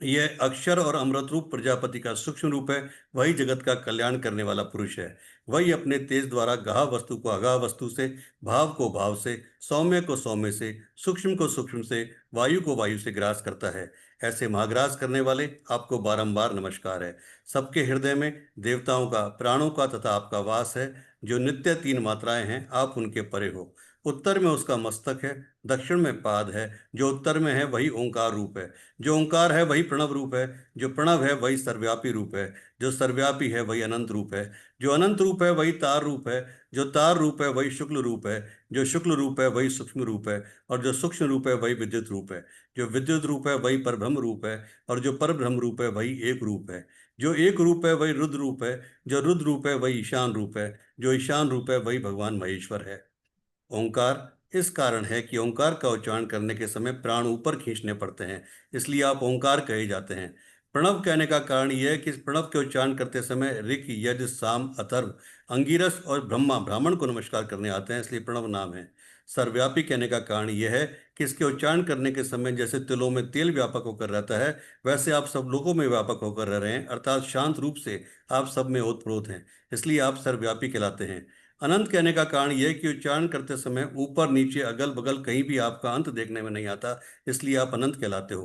यह अक्षर और अमृत रूप प्रजापति का सूक्ष्म रूप है, वही जगत का कल्याण करने वाला पुरुष है। वही अपने तेज द्वारा गाह वस्तु को अगाह वस्तु से, भाव को भाव से, सौम्य को सौम्य से, सूक्ष्म को सूक्ष्म से, वायु को वायु से ग्रास करता है। ऐसे महाग्रास करने वाले आपको बारंबार नमस्कार है। सबके हृदय में देवताओं का, प्राणों का तथा आपका वास है। जो नित्य 3 मात्राएं हैं, आप उनके परे हो। उत्तर में उसका मस्तक है, दक्षिण में पाद है। जो उत्तर में है वही ओंकार रूप है। जो ओंकार है वही प्रणव रूप है। जो प्रणव है वही सर्वव्यापी रूप है। जो सर्वव्यापी है वही अनंत रूप है। जो अनंत रूप है वही तार रूप है। जो तार रूप है वही शुक्ल रूप है। जो शुक्ल रूप है वही सूक्ष्म रूप है। और जो सूक्ष्म रूप है वही विद्युत रूप है। जो विद्युत रूप है वही परब्रह्म रूप है। और जो परब्रह्म रूप है वही एक रूप है। जो एक रूप है वही रुद्र रूप है। जो रुद्र रूप है वही ईशान रूप है। जो ईशान रूप है वही भगवान महेश्वर है। ओंकार इस कारण है कि ओंकार का उच्चारण करने के समय प्राण ऊपर खींचने पड़ते हैं, इसलिए आप ओंकार कहे जाते हैं। प्रणव कहने का कारण यह है कि इस प्रणव के उच्चारण करते समय ऋक, यजु, साम, अथर्व, अंगिरस और ब्रह्मा ब्राह्मण को नमस्कार करने आते हैं, इसलिए प्रणव नाम है। सर्वव्यापी कहने का कारण यह है कि इसके उच्चारण करने के समय जैसे तिलों में तेल व्यापक होकर रहता है, वैसे आप सब लोगों में व्यापक होकर रह रहे हैं, अर्थात शांत रूप से आप सब में ओतप्रोत हैं, इसलिए आप सर्वव्यापी कहलाते हैं। अनंत कहने का कारण यह है कि उच्चारण करते समय ऊपर नीचे अगल बगल कहीं भी आपका अंत देखने में नहीं आता, इसलिए आप अनंत कहलाते हो।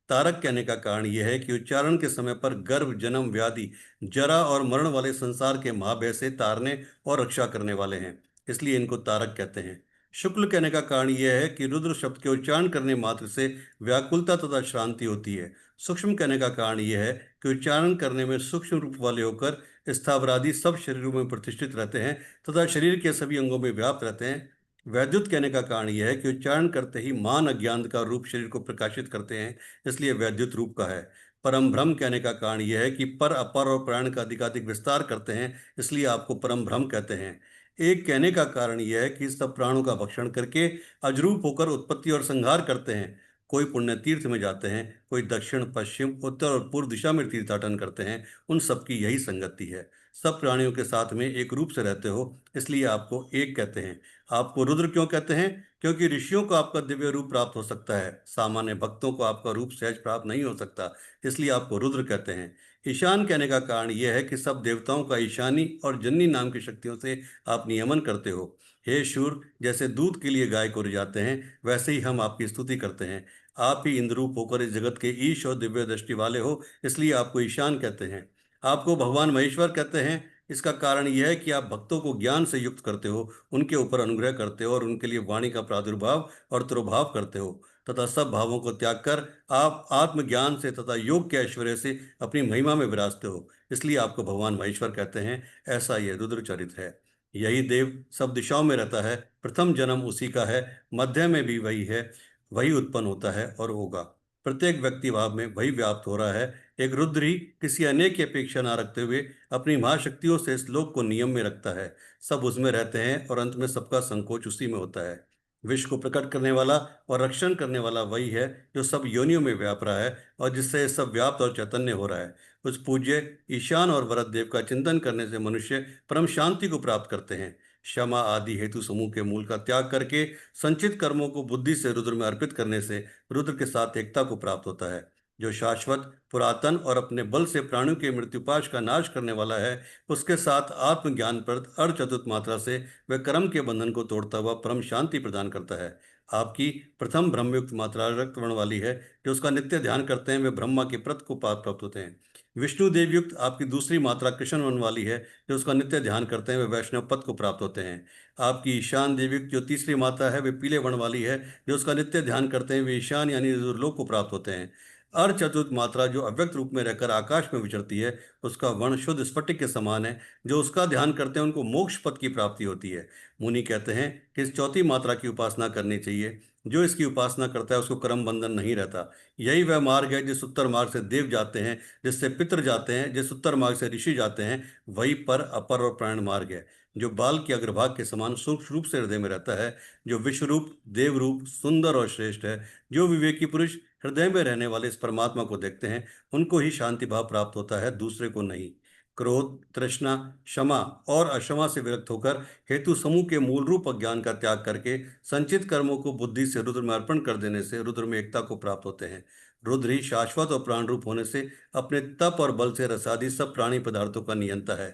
तारक कहने का कारण यह है कि उच्चारण के समय पर गर्भ, जन्म, व्याधि, जरा और मरण वाले संसार के महाभय से तारने और रक्षा करने वाले हैं, इसलिए इनको तारक कहते हैं। शुक्ल कहने का कारण यह है कि रुद्र शब्द के उच्चारण करने मात्र से व्याकुलता तथा श्रांति होती है। सूक्ष्म कहने का कारण यह है कि उच्चारण करने में सूक्ष्म रूप वाले होकर स्थावरादि सब शरीरों में प्रतिष्ठित रहते हैं तथा शरीर के सभी अंगों में व्याप्त रहते हैं। वैद्युत कहने का कारण यह है कि उच्चारण करते ही मान अज्ञान का रूप शरीर को प्रकाशित करते हैं, इसलिए वैद्युत रूप का है। परम भ्रम कहने का कारण यह है कि पर, अपर और प्राण का अधिकाधिक विस्तार करते हैं, इसलिए आपको परम भ्रम कहते हैं। एक कहने का कारण यह है कि सब प्राणों का भक्षण करके अजरूप होकर उत्पत्ति और संहार करते हैं। कोई पुण्य तीर्थ में जाते हैं, कोई दक्षिण, पश्चिम, उत्तर और पूर्व दिशा में तीर्थाटन करते हैं, उन सबकी यही संगति है। सब प्राणियों के साथ में एक रूप से रहते हो, इसलिए आपको एक कहते हैं। आपको रुद्र क्यों कहते हैं? क्योंकि ऋषियों को आपका दिव्य रूप प्राप्त हो सकता है, सामान्य भक्तों को आपका रूप सहज प्राप्त नहीं हो सकता, इसलिए आपको रुद्र कहते हैं। ईशान कहने का कारण यह है कि सब देवताओं का ईशानी और जन्नी नाम की शक्तियों से आप नियमन करते हो। हे शूर, जैसे दूध के लिए गाय को रिझाते हैं, वैसे ही हम आपकी स्तुति करते हैं। आप ही इंद्रूप होकर इस जगत के ईश और दिव्य दृष्टि वाले हो, इसलिए आपको ईशान कहते हैं। आपको भगवान महेश्वर कहते हैं। इसका कारण यह है कि आप भक्तों को ज्ञान से युक्त करते हो, उनके ऊपर अनुग्रह करते हो और उनके लिए वाणी का प्रादुर्भाव और तिरोभाव करते हो तथा सब भावों को त्याग कर आप आत्मज्ञान से तथा योग के ऐश्वर्य से अपनी महिमा में विराजते हो, इसलिए आपको भगवान महेश्वर कहते हैं। ऐसा यह रुद्र चरित्र है। यही देव सब दिशाओं में रहता है, प्रथम जन्म उसी का है, मध्य में भी वही है, वही उत्पन्न होता है और होगा। प्रत्येक व्यक्ति भाव में वही व्याप्त हो रहा है। एक रुद्र ही किसी अनेक की अपेक्षा न रखते हुए अपनी महाशक्तियों से इस लोक को नियम में रखता है। सब उसमें रहते हैं और अंत में सबका संकोच उसी में होता है। विश्व को प्रकट करने वाला और रक्षण करने वाला वही है जो सब योनियों में व्याप रहा है और जिससे सब व्याप्त और चैतन्य हो रहा है। उस पूज्य ईशान और वरद देव का चिंतन करने से मनुष्य परम शांति को प्राप्त करते हैं। क्षमा आदि हेतु समूह के मूल का त्याग करके संचित कर्मों को बुद्धि से रुद्र में अर्पित करने से रुद्र के साथ एकता को प्राप्त होता है। जो शाश्वत, पुरातन और अपने बल से प्राणियों के मृत्युपाश का नाश करने वाला है, उसके साथ आत्मज्ञान पर अर्ध चतुर्थ मात्रा से वह कर्म के बंधन को तोड़ता हुआ परम शांति प्रदान करता है। आपकी प्रथम ब्रह्मयुक्त मात्रा रक्त वर्ण वाली है, जो उसका नित्य ध्यान करते हैं वे ब्रह्मा के प्रत को प्राप्त होते हैं। विष्णु देवयुक्त आपकी दूसरी मात्रा कृष्ण वर्ण वाली है, जो उसका नित्य ध्यान करते हैं वे वैष्णव पद को प्राप्त होते हैं। आपकी ईशान देवयुक्त जो तीसरी मात्रा है वे पीले वर्ण वाली है, जो उसका नित्य ध्यान करते हैं वे ईशान यानी लोक को प्राप्त होते हैं। अर्ध चतुर्थ मात्रा जो अव्यक्त रूप में रहकर आकाश में विचरती है, उसका वर्ण शुद्ध स्फटिक के समान है, जो उसका ध्यान करते हैं उनको मोक्ष पद की प्राप्ति होती है। मुनि कहते हैं कि इस चौथी मात्रा की उपासना करनी चाहिए। जो इसकी उपासना करता है उसको कर्म बंधन नहीं रहता। यही वह मार्ग है जिस उत्तर मार्ग से देव जाते हैं, जिससे पितर जाते हैं, जिस उत्तर मार्ग से ऋषि जाते हैं, वही पर अपर और प्राण मार्ग है, जो बाल के अग्रभाग के समान सूक्ष्म रूप से हृदय में रहता है, जो विश्व रूप देव रूप सुंदर और श्रेष्ठ है। जो विवेकी पुरुष हृदय में रहने वाले इस परमात्मा को देखते हैं, उनको ही शांति भाव प्राप्त होता है, दूसरे को नहीं। क्रोध, तृष्णा, क्षमा और अक्षमा से विरक्त होकर हेतु समूह के मूल रूप अज्ञान का त्याग करके संचित कर्मों को बुद्धि से रुद्र में अर्पण कर देने से रुद्र में एकता को प्राप्त होते हैं। रुद्र ही शाश्वत और प्राण रूप होने से अपने तप और बल से रसादी सब प्राणी पदार्थों का नियंता है।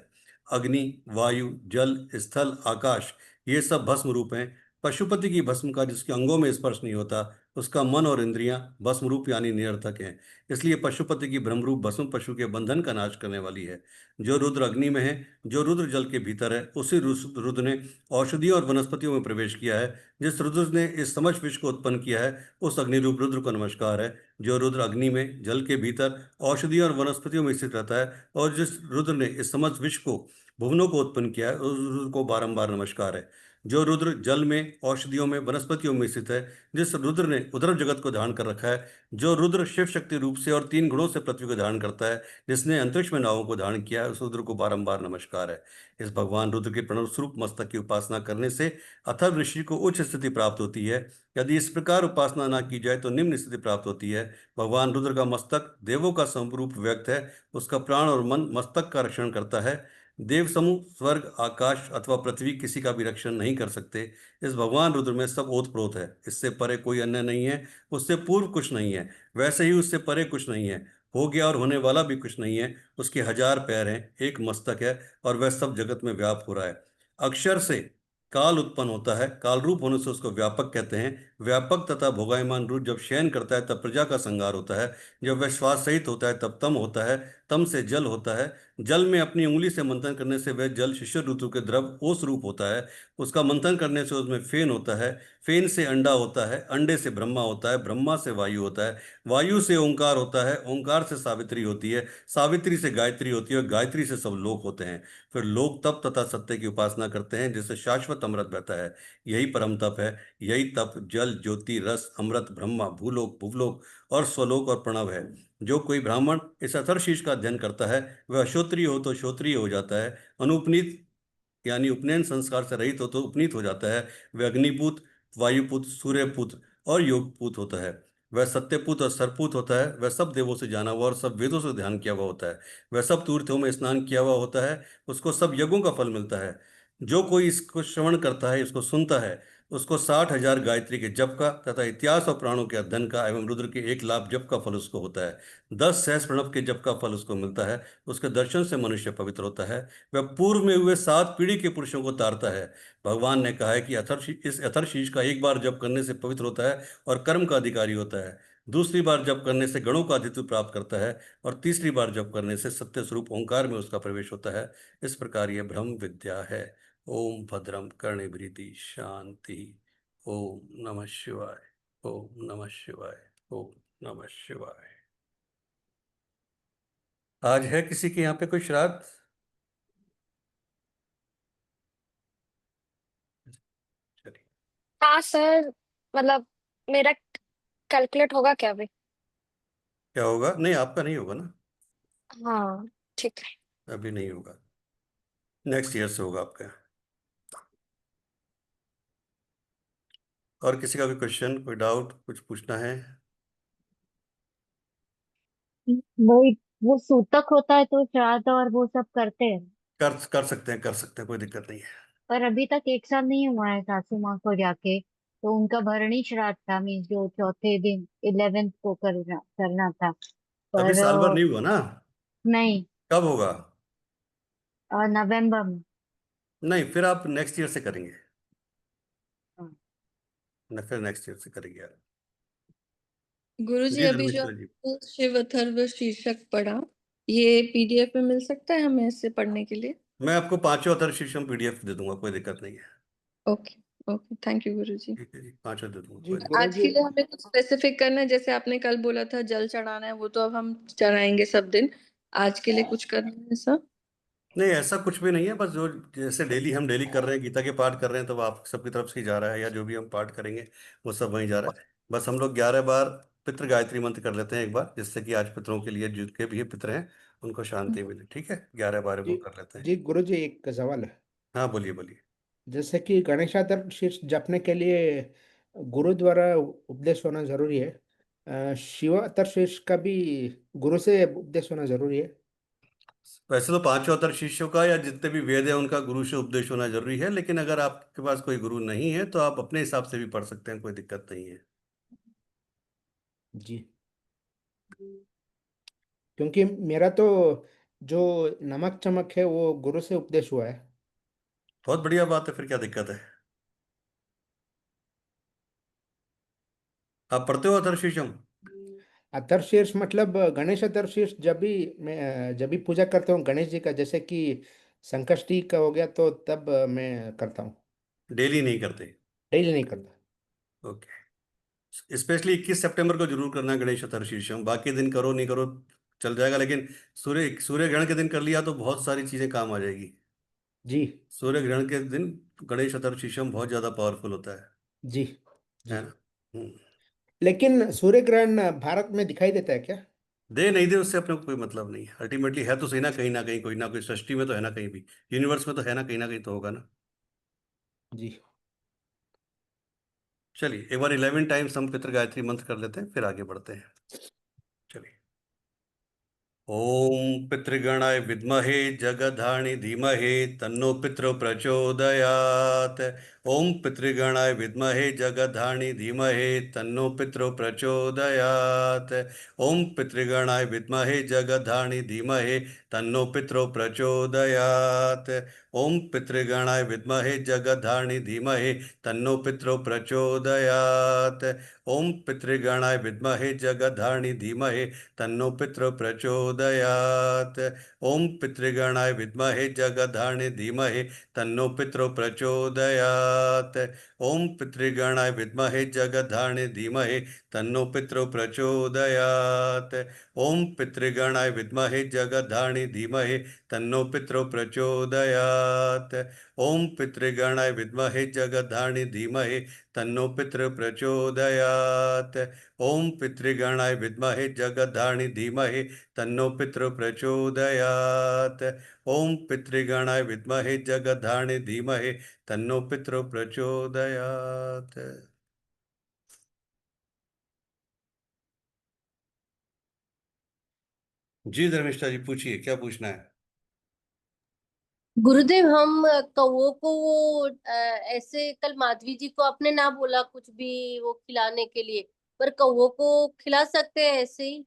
अग्नि, वायु, जल, स्थल, आकाश ये सब भस्म रूप हैं। पशुपति की भस्म का जिसके अंगों में स्पर्श नहीं होता, उसका मन और इंद्रियां भस्म रूप यानी निरर्थक हैं। इसलिए पशुपति की ब्रह्मरूप भस्म पशु के बंधन का नाश करने वाली है। जो रुद्र अग्नि में है, जो रुद्र जल के भीतर है, उसी रुद्र ने औषधियों और वनस्पतियों में प्रवेश किया है। जिस रुद्र ने इस समस्त विश्व को उत्पन्न किया है, उस अग्निरूप रुद्र को नमस्कार है। जो रुद्र अग्नि में, जल के भीतर, औषधियों और वनस्पतियों में स्थित रहता है, और जिस रुद्र ने इस समस्त विश्व को, भुवनों को उत्पन्न किया है, उस रुद्र को बारंबार नमस्कार है। जो रुद्र जल में, औषधियों में, वनस्पतियों में स्थित है, जिस रुद्र ने उदर जगत को धारण कर रखा है, जो रुद्र शिव शक्ति रूप से और 3 गुणों से पृथ्वी को धारण करता है, जिसने अंतरिक्ष में नावों को धारण किया है, उस रुद्र को बारंबार नमस्कार है। इस भगवान रुद्र के प्रणव स्वरूप मस्तक की उपासना करने से अथर्व ऋषि को उच्च स्थिति प्राप्त होती है। यदि इस प्रकार उपासना ना की जाए तो निम्न स्थिति प्राप्त होती है। भगवान रुद्र का मस्तक देवों का स्वरूप व्यक्त है। उसका प्राण और मन मस्तक का रक्षण करता है। देव समूह, स्वर्ग, आकाश अथवा पृथ्वी किसी का भी रक्षण नहीं कर सकते। इस भगवान रुद्र में सब ओतप्रोत है। इससे परे कोई अन्य नहीं है, उससे पूर्व कुछ नहीं है, वैसे ही उससे परे कुछ नहीं है, हो गया और होने वाला भी कुछ नहीं है। उसके 1000 पैर हैं, एक मस्तक है, और वह सब जगत में व्याप्त हो रहा है। अक्षर से काल उत्पन्न होता है, काल रूप होने से उसको व्यापक कहते हैं। व्यापक तथा भोगायमान रूप जब शयन करता है तब प्रजा का संहार होता है। जब वह श्वास सहित होता है तब तम होता है, तम से जल होता है। जल में अपनी उंगली से मंथन करने से वह जल शिशिर ऋतु के द्रव ओस रूप होता है। उसका मंथन करने से उसमें फेन होता है, फेन से अंडा होता है, अंडे से ब्रह्मा होता है, ब्रह्मा से वायु होता है, वायु से ओंकार होता है, ओंकार से सावित्री होती है, सावित्री से गायत्री होती है, और गायत्री से सब लोक होते हैं। फिर लोक तप तथा सत्य की उपासना करते हैं, जिससे शाश्वत अमृत बहता है। यही परम तप है। यही तप जल, ज्योति, रस, अमृत, ब्रह्मा, भूलोक, भुवलोक और स्वलोक और प्रणव है। जो कोई ब्राह्मण इस अथर्वशीष का अध्ययन करता है, वह अश्रोत्रिय हो तो श्रोत्रिय हो जाता है, अनुपनीत यानी उपनयन संस्कार से रहित हो तो उपनीत हो जाता है। वह अग्निपुत, वायुपुत, सूर्यपुत और योगपुत होता है। वह सत्यपुत और सरपुत होता है। वह सब देवों से जाना हुआ और सब वेदों से ध्यान किया हुआ होता है। वह सब तीर्थों में स्नान किया हुआ होता है। उसको सब यज्ञों का फल मिलता है। जो कोई इसको श्रवण करता है, इसको सुनता है, उसको 60,000 गायत्री के जप का तथा इतिहास और प्राणों के अध्ययन का एवं रुद्र के 1 लाख जप का फल उसको होता है। 10 सहस्र प्रणव के जप का फल उसको मिलता है। उसके दर्शन से मनुष्य पवित्र होता है। वह पूर्व में हुए 7 पीढ़ी के पुरुषों को तारता है। भगवान ने कहा है कि इस अथर्वशीष का एक बार जप करने से पवित्र होता है और कर्म का अधिकारी होता है। दूसरी बार जप करने से गणों का अधित्व प्राप्त करता है, और तीसरी बार जप करने से सत्य स्वरूप ओंकार में उसका प्रवेश होता है। इस प्रकार यह ब्रह्म विद्या है। ओम भद्रम कर्णेभिः शांति। ओम नमः शिवाय। ओम नमः शिवाय। ओम नमः शिवाय। आज है किसी के यहाँ पे कोई श्राद्ध? चलिए। हाँ सर, मतलब मेरा कैलकुलेट होगा क्या अभी? क्या होगा? नहीं, आपका नहीं होगा ना, हाँ ठीक है। अभी नहीं होगा, नेक्स्ट ईयर से होगा आपका। और किसी का भी क्वेश्चन, कोई डाउट, कुछ पूछना है? वही, वो सूतक होता है तो श्राद्ध और वो सब करते हैं। कर सकते हैं, कर सकते हैं, कोई दिक्कत नहीं है। पर अभी तक एक साल नहीं हुआ है सासू माँ को जाके, तो उनका भरणी श्राद्ध था, मीन्स जो चौथे दिन 11th को करना था। अभी पर साल भर नहीं हुआ ना? नहीं, कब होगा? नवंबर में। नहीं, फिर आप नेक्स्ट ईयर से करेंगे। हाँ। फिर नेक्स्ट ईयर से करेंगे यार। गुरुजी, जी अभी जो धर्मेश्वर जी। आपने शिव अथर्व शीर्षक पढ़ा, ये पीडीएफ में मिल सकता है हमें इससे पढ़ने के लिए? मैं आपको 5 अथर्वशीर्षम पीडीएफ दे दूंगा, कोई दिक्कत नहीं है। ओके, ओके, थैंक यू गुरुजी। ठीक है जी, 5 दे दूंगा, जी कोई दिक्कत आज गुरुजी, के लिए हमें कुछ स्पेसिफिक करना है, जैसे आपने कल बोला था जल चढ़ाना है, वो तो अब हम चढ़ाएंगे सब दिन। आज के लिए कुछ करना है ऐसा? नहीं, ऐसा कुछ भी नहीं है। बस जो जैसे डेली हम डेली कर रहे हैं, गीता के पाठ कर रहे हैं, तो वो आप सबकी तरफ से ही जा रहा है, या जो भी हम पाठ करेंगे वो सब वहीं जा रहा है। बस हम लोग 11 बार पितृ गायत्री मंत्र कर लेते हैं एक बार, जिससे कि आज पितरों के लिए, जिनके भी पितर हैं उनको शांति मिले। ठीक है, 11 बार जी वो कर लेते हैं। जी गुरुजी, एक सवाल है। हाँ बोलिए बोलिए। जैसे कि गणेशातर शीर्ष जपने के लिए गुरु द्वारा उपदेश होना जरूरी है, शिवातर शीर्ष का भी गुरु से उपदेश होना जरूरी है? वैसे तो 5 अथर्व का या जितने भी वेद है उनका गुरु से उपदेश होना जरूरी है, लेकिन अगर आपके पास कोई गुरु नहीं है तो आप अपने हिसाब से भी पढ़ सकते हैं, कोई दिक्कत नहीं है। जी, क्योंकि मेरा तो जो नमक चमक है वो गुरु से उपदेश हुआ है। बहुत बढ़िया बात है, फिर क्या दिक्कत है। आप पढ़ते हो अथर्वशीर्षम? अथर्वशीर्ष मतलब गणेश अथर्वशीर्ष मैं जब भी पूजा करता हूँ गणेश जी का, जैसे कि संकष्टी का हो गया तो तब मैं करता हूँ। डेली नहीं करते? डेली नहीं करता। ओके। स्पेशली 21 सितंबर को जरूर करना गणेश अथर्वशीर्षम, बाकी दिन करो नहीं करो चल जाएगा, लेकिन सूर्य सूर्य ग्रहण के दिन कर लिया तो बहुत सारी चीजें काम आ जाएगी। जी सूर्य ग्रहण के दिन गणेश अथर्वशीर्षम बहुत ज्यादा पावरफुल होता जी है जी। ना। हम्म। लेकिन सूर्य ग्रहण भारत में दिखाई देता है क्या? दे नहीं दे उससे अपने को कोई मतलब नहीं है, अल्टीमेटली है तो सही ना कहीं कोई ना कोई सृष्टि में तो है ना, कहीं भी यूनिवर्स में तो है ना कहीं तो होगा ना। जी चलिए एक बार 11 टाइम्स हम पितृ गायत्री मंत्र कर लेते हैं, फिर आगे बढ़ते हैं। चलिए। ओम पितृगणाय विद्महे जगधानि धीमहि तन्नो पितरो प्रचोदयात्। ओम पितृगणाय विद्महे जगधानि धीमहि तन्नो पितरो प्रचोदयात्। ओम पितृगणाय विद्महे जगधानि धीमहि तन्नो पितरो प्रचोदयात्। ओम पितृगणाय विद्महे जगधानि धीमहि तन्नो पितरो प्रचोदयात्। ओम पितृगणाय विद्महे जगधानि धीमहि तन्नो पितरो प्रचोदयात्। ओम पितृगणाय विद्महे जगधारिणे धीमहि तन्नो पितरो प्रचोदयात्। ओम पितृगणाय विद्महे जगधारिणे धीमहि तन्नो पितरो प्रचोदयात्। ओम पितृगणाय विद्महे जगधारिणे धीमहि तन्नो पितरो प्रचोदयात्। ओम पितृगणाय विद्महे जगधारिणे धीमहि तन्नो पितरो प्रचोदयात्। ओम पितृगणाय विद्महे जगधारिणे धीमहि तन्नो पितरो प्रचोदयात्। ओम पितृगणाय विद्महे जगधारिणे धीमहि तन्नो पितरो प्रचोदयात्। जी धर्मिष्ठा जी, पूछिए क्या पूछना है। गुरुदेव, हम कौओं को वो ऐसे कल माधवी जी को आपने ना बोला कुछ भी वो खिलाने के लिए, पर कौओं को खिला सकते हैं ऐसे ही?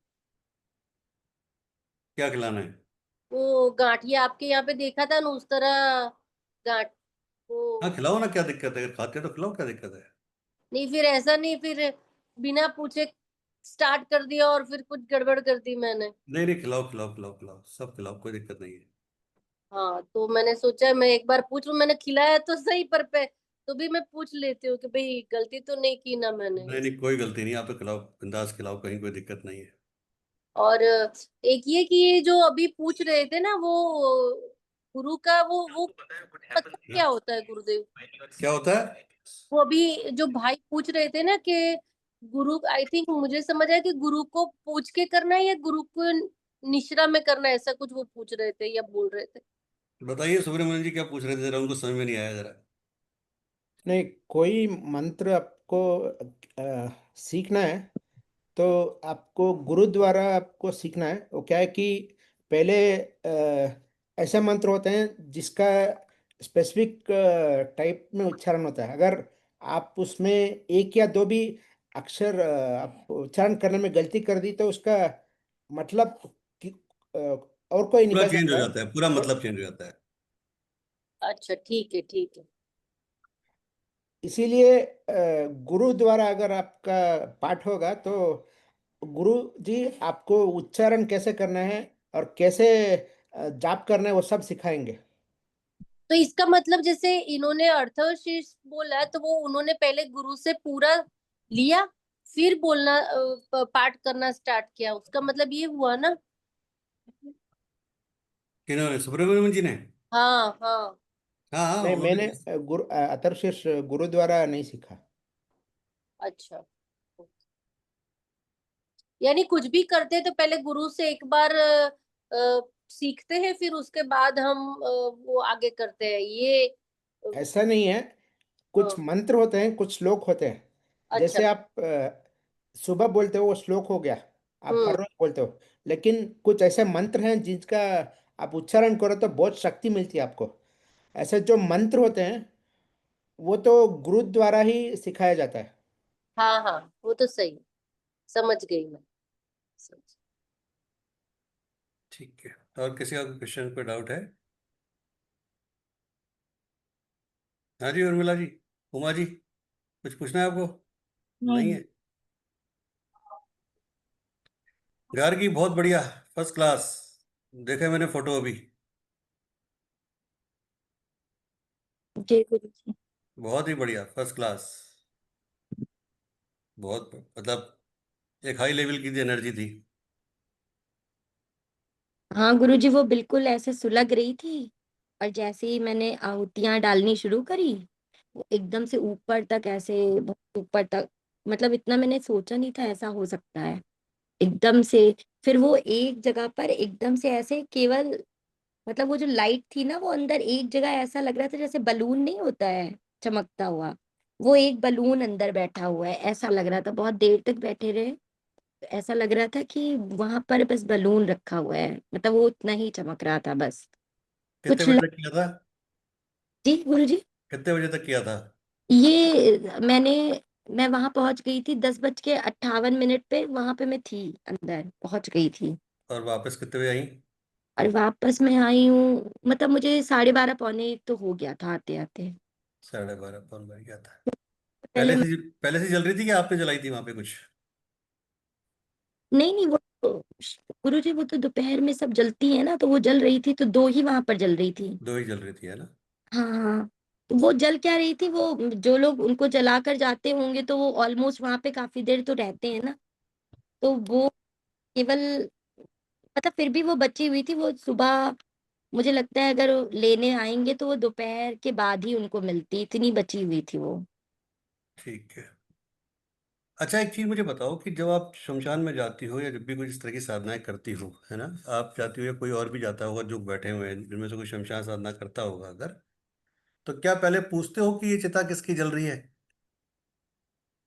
क्या खिलाना है? वो गांठिया आपके यहाँ पे देखा था ना, उस तरह गांठ हाँ वो। खिलाओ ना, क्या दिक्कत है, अगर खाते हो तो खिलाओ, क्या दिक्कत है। नहीं, फिर ऐसा नहीं, फिर बिना पूछे स्टार्ट कर दिया और फिर कुछ गड़बड़ कर दी मैंने। नहीं नहीं, खिलाओ खिलाओ खिलाओ खिलाओ, सब खिलाओ, कोई दिक्कत नहीं है। हाँ, तो मैंने सोचा मैं एक बार पूछ लूं, मैंने खिलाया तो सही, पर पे तो भी मैं पूछ लेती हूँ कि भाई गलती तो नहीं की ना मैंने। नहीं नहीं, कोई गलती नहीं, आप तो खिलाओ, बिंदास खिलाओ, कहीं कोई दिक्कत नहीं है। और एक ये कि ये जो अभी पूछ रहे थे ना, वो गुरु का वो मतलब क्या होता है गुरुदेव? क्या होता है? वो अभी जो भाई पूछ रहे थे ना कि गुरु, आई थिंक मुझे समझ आया कि गुरु को पूछ के करना है या गुरु को निश्रा में करना है, ऐसा कुछ वो पूछ रहे थे या बोल रहे थे। बताइए सुब्रमण्यम जी, क्या पूछ रहे थे, जरा उनको समझ में नहीं आया जरा। नहीं, कोई मंत्र आपको सीखना है तो आपको गुरु द्वारा आपको सीखना है। वो क्या है कि पहले ऐसे मंत्र होते हैं जिसका स्पेसिफिक टाइप में उच्चारण होता है। अगर आप उसमें एक या दो भी अक्षर आप उच्चारण करने में गलती कर दी तो उसका मतलब अ, और कोई पूरा निकल चेंज हो सकता है। जाता है, पूरा और मतलब चेंज हो जाता है। अच्छा, ठीक है ठीक है। इसीलिए गुरु द्वारा अगर आपका पाठ होगा तो गुरु जी आपको उच्चारण कैसे करना है और कैसे जाप करना है वो सब सिखाएंगे। तो इसका मतलब जैसे इन्होंने अर्थशीर्ष बोला तो वो उन्होंने पहले गुरु से पूरा लिया, फिर बोलना पाठ करना स्टार्ट किया, उसका मतलब ये हुआ ना। किन्होंने? सुब्रमण्यम जी ने? हाँ हाँ। हाँ हाँ, नहीं, उन्होंने। मैंने गुरु अथर्वशीर्ष गुरु द्वारा नहीं सीखा। अच्छा, यानी कुछ भी करते तो पहले गुरु से एक बार सीखते हैं, फिर उसके बाद हम वो आगे करते हैं ये। ऐसा नहीं है, कुछ हाँ, मंत्र होते हैं, कुछ श्लोक होते हैं। अच्छा। जैसे आप सुबह बोलते हो वो श्लोक हो गया, आप हर हम्म। रोज बोलते हो। लेकिन कुछ ऐसे मंत्र हैं जिसका आप उच्चारण करो तो बहुत शक्ति मिलती है आपको। ऐसे जो मंत्र होते हैं वो तो गुरु द्वारा ही सिखाया जाता है। हाँ हाँ, वो तो सही, समझ गई मैं, समझ। ठीक है, तो और किसी का क्वेश्चन पे डाउट है? हाँ जी, उर्मिला जी, उमा जी, कुछ पूछना है आपको? नहीं नहीं। है? गार्गी बहुत बढ़िया, फर्स्ट क्लास। देखे मैंने फोटो अभी। जय गुरु जी। बहुत ही बढ़िया, फर्स्ट क्लास। बहुत मतलब एक हाई लेवल की एनर्जी थी। हाँ गुरुजी, वो बिल्कुल ऐसे सुलग रही थी और जैसे ही मैंने आहुतियां डालनी शुरू करी, वो एकदम से ऊपर तक, ऐसे बहुत ऊपर तक, मतलब इतना मैंने सोचा नहीं था ऐसा हो सकता है। एकदम से फिर वो एक जगह पर एकदम से ऐसे केवल, मतलब वो जो लाइट थी ना वो अंदर एक जगह ऐसा लग रहा था जैसे बलून नहीं होता है चमकता हुआ, वो एक बलून अंदर बैठा हुआ है ऐसा लग रहा था। बहुत देर तक बैठे रहे, ऐसा लग रहा था कि वहां पर बस बलून रखा हुआ है, मतलब वो उतना ही चमक रहा था बस। कितने कुछ बजे तक किया था? जी गुरु जी, कितने बजे तक किया था? ये मैं वहां पहुंच गई थी 10:58 पे, वहां पे मैं थी, अंदर पहुंच गई थी। और वापस कितने बजे आई? और वापस मैं आई हूँ, मतलब मुझे 12:30 पौने 1 तो हो गया था आते आते। 12:30 कौन बज गया था? पहले पहले से जल रही थी कि आपने जलाई थी वहां पे कुछ? नहीं नहीं, वो गुरु जी वो तो दोपहर में सब जलती है ना, तो वो जल रही थी तो दो ही वहां पर जल रही थी। दो ही जल रही थी, है ना? हाँ हाँ। तो वो जल क्या रही थी, वो जो लोग उनको जला कर जाते होंगे तो वो ऑलमोस्ट वहां पे काफी देर तो रहते हैं ना, तो वो केवल, मतलब फिर भी वो बची हुई थी। वो सुबह मुझे लगता है अगर लेने आएंगे तो वो दोपहर के बाद ही उनको मिलती, इतनी बची हुई थी वो। ठीक है। अच्छा, एक चीज मुझे बताओ कि जब आप शमशान में जाती हो या जब भी कुछ इस तरह की साधनाएं करती हो, है ना, आप जाती हो या कोई और भी जाता होगा जो बैठे हुए हैं जिनमें से कोई शमशान साधना करता होगा अगर, तो क्या पहले पूछते हो कि ये चिता किसकी जल रही है?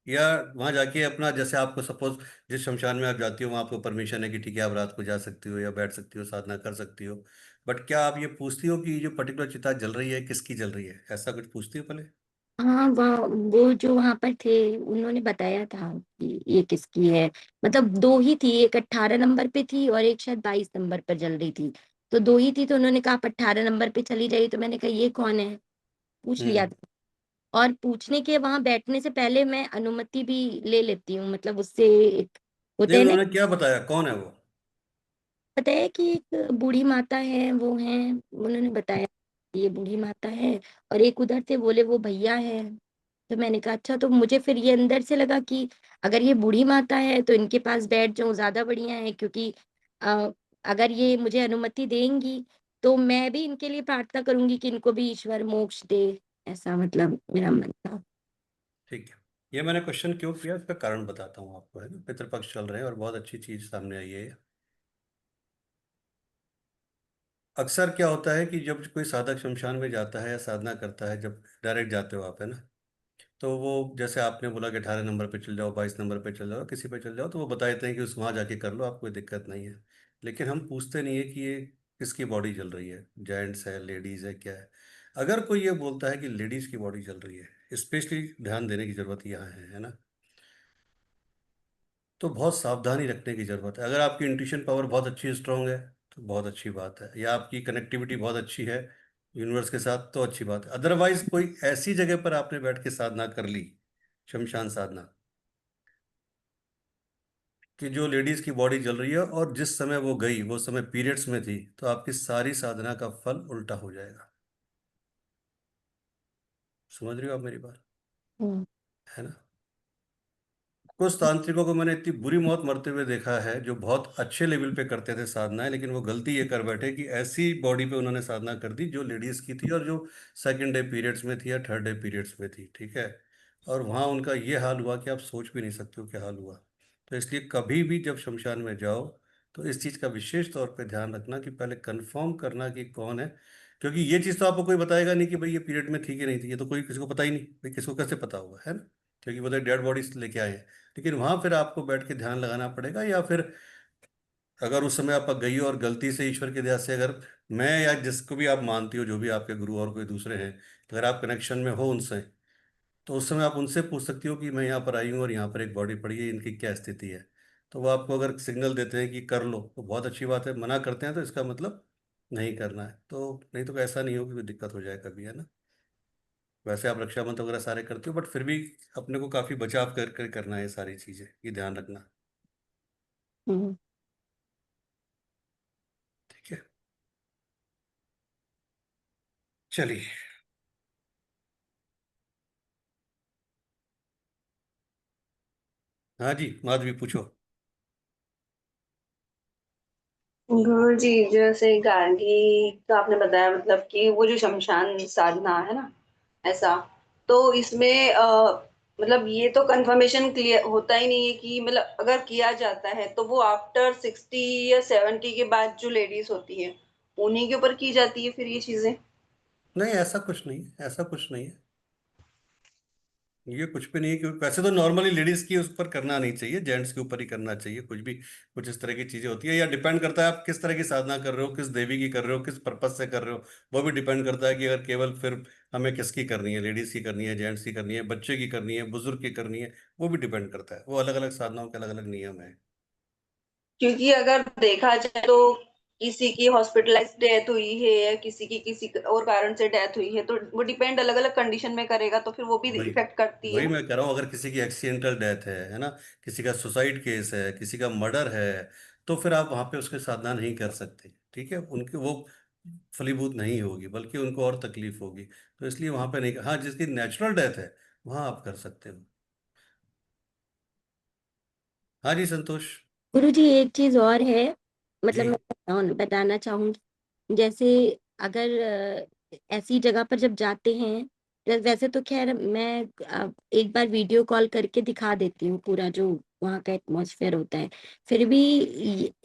या वहां जाके अपना, जैसे आपको सपोज जिस शमशान में आप जाती हो वहां आपको परमिशन है कि ठीक है आप रात को जा सकती हो या बैठ सकती हो, साधना कर सकती हो, बट क्या आप ये पूछती हो कि ये जो पर्टिकुलर चिता जल रही है किसकी जल रही है? ऐसा कुछ पूछती हो पहले? हाँ, वो जो वहां पर थे उन्होंने बताया था कि ये किसकी है। मतलब दो ही थी, एक 18 नंबर पे थी और एक शायद 22 नंबर पर जल रही थी। तो दो ही थी, तो उन्होंने कहा आप 18 नंबर पे चली जाइए, तो मैंने कहा ये कौन है, पूछ लिया हम्म। था। और पूछने के वहां बैठने से पहले मैं अनुमति भी ले लेती हूँ, मतलब उससे एक होते नहीं, हैं ना, उन्होंने क्या बताया कौन है वो? पता है कि एक बूढ़ी माता है, वो है, उन्होंने बताया ये बूढ़ी माता है। और एक उधर से बोले वो भैया है। तो मैंने कहा अच्छा, तो मुझे फिर ये अंदर से लगा कि अगर ये बूढ़ी माता है तो इनके पास बैठ जाऊं, ज्यादा बढ़िया है, क्योंकि अ, अगर ये मुझे अनुमति देंगी तो मैं भी इनके लिए प्रार्थना करूंगी कि इनको भी ईश्वर मोक्ष दे, ऐसा मतलब मेरा मन था। ठीक है। ये मैंने क्वेश्चन क्यों किया इसका कारण बताता हूँ आपको, है ना, पितृपक्ष चल रहे हैं और बहुत अच्छी चीज सामने आई है। अक्सर क्या होता है कि जब कोई साधक शमशान में जाता है या साधना करता है, जब डायरेक्ट जाते हो आप, है ना, तो वो जैसे आपने बोला कि 18 नंबर पे चल जाओ, 22 नंबर पे चल जाओ, किसी पे चल जाओ, तो वो बता देते हैं कि उस वहाँ जाके कर लो, आपको कोई दिक्कत नहीं है। लेकिन हम पूछते नहीं है कि ये किसकी बॉडी जल रही है, जेंट्स है, लेडीज है, क्या है। अगर कोई ये बोलता है कि लेडीज की बॉडी जल रही है, स्पेशली ध्यान देने की जरूरत यहाँ है ना, तो बहुत सावधानी रखने की जरूरत है। अगर आपकी इंट्यूशन पावर बहुत अच्छी स्ट्रांग है तो बहुत अच्छी बात है, या आपकी कनेक्टिविटी बहुत अच्छी है यूनिवर्स के साथ तो अच्छी बात है। अदरवाइज कोई ऐसी जगह पर आपने बैठ के साधना कर ली, शमशान साधना, कि जो लेडीज की बॉडी जल रही है और जिस समय वो गई वो समय पीरियड्स में थी, तो आपकी सारी साधना का फल उल्टा हो जाएगा। समझ रही हो आप मेरी बात, हम्म। है ना? कुछ तांत्रिकों को मैंने इतनी बुरी मौत मरते हुए देखा है जो बहुत अच्छे लेवल पे करते थे साधनाएं, लेकिन वो गलती ये कर बैठे कि ऐसी बॉडी पे उन्होंने साधना कर दी जो लेडीज की थी और जो सेकंड डे पीरियड्स में थी या थर्ड डे पीरियड्स में थी, ठीक है। और वहाँ उनका ये हाल हुआ कि आप सोच भी नहीं सकते हो क्या हाल हुआ। तो इसलिए कभी भी जब शमशान में जाओ तो इस चीज़ का विशेष तौर पर ध्यान रखना कि पहले कंफर्म करना कि कौन है, क्योंकि ये चीज़ तो आपको कोई बताएगा नहीं कि भाई ये पीरियड में थी कि नहीं थी, ये तो कोई किसी को पता ही नहीं, भाई किसको कैसे पता होगा, है ना? क्योंकि वो तो डेड बॉडीज लेके आए हैं। लेकिन वहां फिर आपको बैठ के ध्यान लगाना पड़ेगा, या फिर अगर उस समय आप गई हो और गलती से ईश्वर के दया से, अगर मैं या जिसको भी आप मानती हो, जो भी आपके गुरु और कोई दूसरे हैं, अगर आप कनेक्शन में हो उनसे, तो उस समय आप उनसे पूछ सकती हो कि मैं यहाँ पर आई हूँ और यहाँ पर एक बॉडी पड़ी है, इनकी क्या स्थिति है। तो वो आपको अगर सिग्नल देते हैं कि कर लो तो बहुत अच्छी बात है, मना करते हैं तो इसका मतलब नहीं करना है, तो नहीं तो ऐसा नहीं हो कि कोई दिक्कत हो जाए कभी, है ना? वैसे आप रक्षाबंधन वगैरह सारे करते हो, बट फिर भी अपने को काफी बचाव कर करना है, ये सारी चीजें ये ध्यान रखना। हम्म। ठीक है, चलिए। हाँ जी, माधवी पूछो। गुरु जी, जैसे गार्गी का आपने बताया, मतलब कि वो जो शमशान साधना है ना, ऐसा, तो इसमें मतलब ये तो कंफर्मेशन क्लियर होता ही नहीं है कि मतलब अगर किया जाता है तो वो आफ्टर 60 या 70 के बाद जो लेडीज होती है उन्हीं के ऊपर की जाती है फिर ये चीजें। नहीं, ऐसा कुछ नहीं है, ऐसा कुछ नहीं है, ये कुछ भी नहीं है, क्योंकि वैसे तो नॉर्मली लेडीज की उस पर करना नहीं चाहिए, जेंट्स के ऊपर ही करना चाहिए कुछ भी। कुछ इस तरह की चीजें होती है, या डिपेंड करता है आप किस तरह की साधना कर रहे हो, किस देवी की कर रहे हो, किस पर्पज से कर रहे हो। वो भी डिपेंड करता है कि अगर केवल फिर हमें किसकी करनी है, लेडीज की करनी है, जेंट्स की करनी है, बच्चे की करनी है, बुजुर्ग की करनी है, वो भी डिपेंड करता है। वो अलग अलग साधनाओं के अलग अलग नियम है। क्योंकि अगर देखा जाए तो किसी की हॉस्पिटलाइज डेथ हुई है या किसी की किसी और कारण से डेथ हुई है, तो वो डिपेंड अलग अलग कंडीशन में करेगा, तो फिर वो भी वही इफेक्ट करती है वही ना। मैं कह रहा हूँ, अगर किसी की एक्सीडेंटल डेथ है ना, किसी का सुसाइड केस है, किसी का मर्डर है, तो फिर आप वहां पे उसके साधना नहीं कर सकते, ठीक है। उनकी वो फलीभूत नहीं होगी, बल्कि उनको और तकलीफ होगी। तो इसलिए वहां पे नहीं, हाँ जिसकी नेचुरल डेथ है वहां आप कर सकते हो। हाँ जी, संतोष गुरुजी एक चीज और है, मतलब जी। मैं बताना चाहूंगी। जैसे अगर ऐसी जगह पर जब जाते हैं, वैसे तो खैर मैं एक बार वीडियो कॉल करके दिखा देती हूँ पूरा जो वहाँ का एटमॉस्फेयर होता है। फिर भी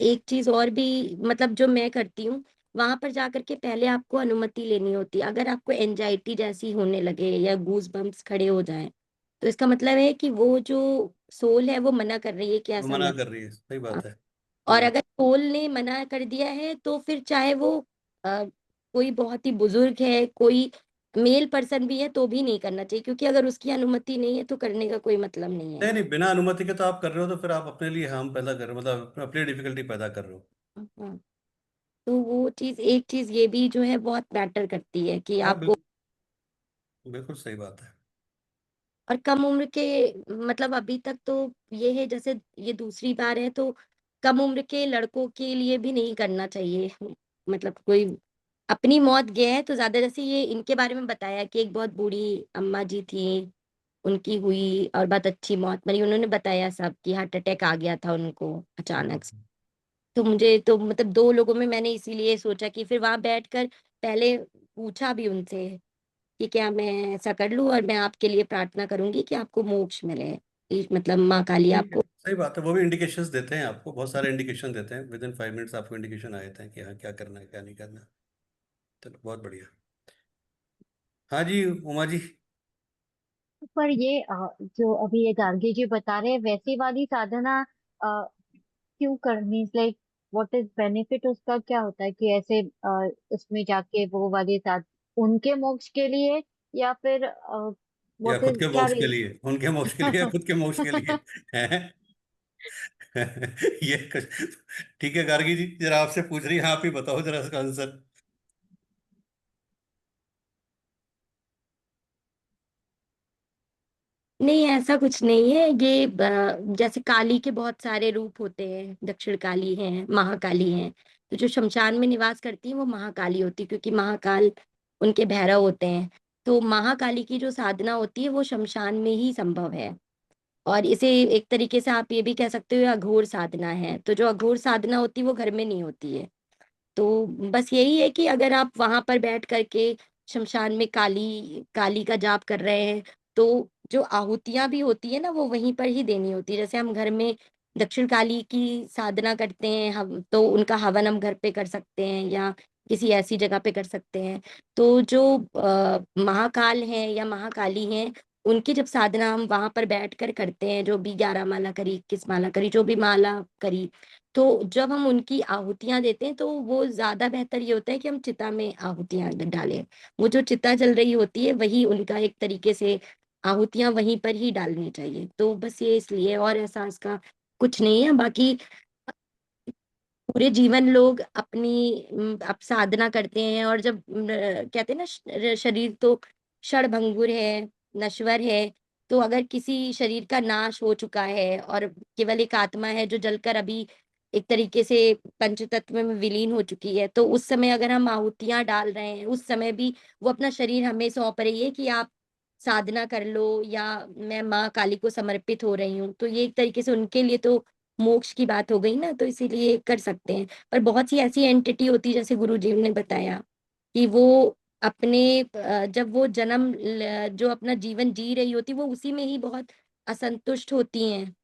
एक चीज और भी, मतलब जो मैं करती हूँ, वहां पर जाकर के पहले आपको अनुमति लेनी होती है। अगर आपको एंजाइटी जैसी होने लगे या गूज बम्प्स खड़े हो जाए, तो इसका मतलब है कि वो जो सोल है वो मना कर रही है कि वो ऐसा मना मत। कर रही है, सही बात है। और अगर सोल ने मना कर दिया है तो फिर चाहे वो अ, कोई बहुत ही बुजुर्ग है, कोई मेल पर्सन भी है, तो भी नहीं करना चाहिए, क्योंकि अगर उसकी अनुमति नहीं है तो करने का कोई मतलब नहीं है। नहीं नहीं, बिना अनुमति के तो आप कर रहे हो, तो फिर आप अपने लिए हार्म पैदा कर रहे हो, मतलब अपनी डिफिकल्टी पैदा कर रहे हो। हाँ, तो वो चीज, एक चीज ये भी जो है बहुत मैटर करती है कि हाँ आपको। बिल्कुल, बिल्कुल सही बात है। और कम उम्र के, मतलब अभी तक तो ये है, जैसे ये दूसरी बार है, तो कम उम्र के लड़कों के लिए भी नहीं करना चाहिए। मतलब कोई अपनी मौत गया है तो ज्यादा, जैसे ये इनके बारे में बताया कि एक बहुत बूढ़ी अम्मा जी थी, उनकी हुई और बहुत अच्छी मौत मरी। उन्होंने बताया सब कि हार्ट अटैक आ गया था उनको अचानक से। तो मुझे तो मतलब दो लोगों में मैंने इसीलिए सोचा कि फिर वहां बैठकर पहले पूछा भी उनसे कि क्या मैं ऐसा कर लूं, और मैं आपके लिए प्रार्थना करूंगी कि आपको मोक्ष मिले, मतलब माँ काली ठीक है, आपको। सही बात है। वो भी इंडिकेशंस देते हैं आपको, बहुत सारे इंडिकेशन देते हैं, विद इन 5 मिनट्स आपको इंडिकेशन आ जाते हैं कि हाँ क्या करना है क्या नहीं करना है। चलो बहुत बढ़िया। हाँ जी, उमा जी। पर ये जो अभी ये गार्गी जी बता रहे हैं वैसी वाली साधना क्यों करनी, लाइक व्हाट इज बेनिफिट, उसका क्या होता है कि ऐसे उसमें जाके वो वाली साध उनके मोक्ष के लिए, या फिर या व्हाट खुद इज के क्या मोक्ष के लिए, उनके मोक्ष के लिए, या खुद के मोक्ष के लिए हैं? ये कुछ, ठीक है गार्गी जी, जरा आपसे पूछ रही है, आप ही बताओ जरा इसका आंसर। नहीं, ऐसा कुछ नहीं है। ये जैसे काली के बहुत सारे रूप होते हैं, दक्षिण काली हैं, महाकाली हैं। तो जो शमशान में निवास करती है वो महाकाली होती है, क्योंकि महाकाल उनके भैरव होते हैं। तो महाकाली की जो साधना होती है वो शमशान में ही संभव है। और इसे एक तरीके से आप ये भी कह सकते हो अघोर साधना है। तो जो अघोर साधना होती है वो घर में नहीं होती है। तो बस यही है कि अगर आप वहां पर बैठ करके शमशान में काली काली का जाप कर रहे हैं, तो जो आहुतियां भी होती है ना वो वहीं पर ही देनी होती है। जैसे हम घर में दक्षिण काली की साधना करते हैं, हम तो उनका हवन हम घर पे कर सकते हैं या किसी ऐसी जगह पे कर सकते हैं। तो जो महाकाल है या महाकाली हैं, उनकी जब साधना हम वहां पर बैठ कर करते हैं, जो भी 11 माला करी, 21 माला करी, जो भी माला करी, तो जब हम उनकी आहुतियां देते हैं तो वो ज्यादा बेहतर ये होता है कि हम चिता में आहुतियां डालें। वो जो चिता जल रही होती है वही उनका एक तरीके से आहुतियां वहीं पर ही डालनी चाहिए। तो बस ये इसलिए, और ऐसा इसका कुछ नहीं है। बाकी पूरे जीवन लोग अपनी अब साधना करते हैं, और जब कहते हैं ना शरीर तो क्षणभंगुर है, नश्वर है। तो अगर किसी शरीर का नाश हो चुका है और केवल एक आत्मा है जो जलकर अभी एक तरीके से पंचतत्व में विलीन हो चुकी है, तो उस समय अगर हम आहुतियां डाल रहे हैं, उस समय भी वो अपना शरीर हमें सौंप रही है कि आप साधना कर लो, या मैं माँ काली को समर्पित हो रही हूँ। तो ये एक तरीके से उनके लिए तो मोक्ष की बात हो गई ना, तो इसीलिए कर सकते हैं। पर बहुत सी ऐसी एंटिटी होती है, जैसे गुरुजी ने बताया कि वो अपने जब वो जो अपना जीवन जी रही होती वो उसी में ही बहुत असंतुष्ट होती हैं,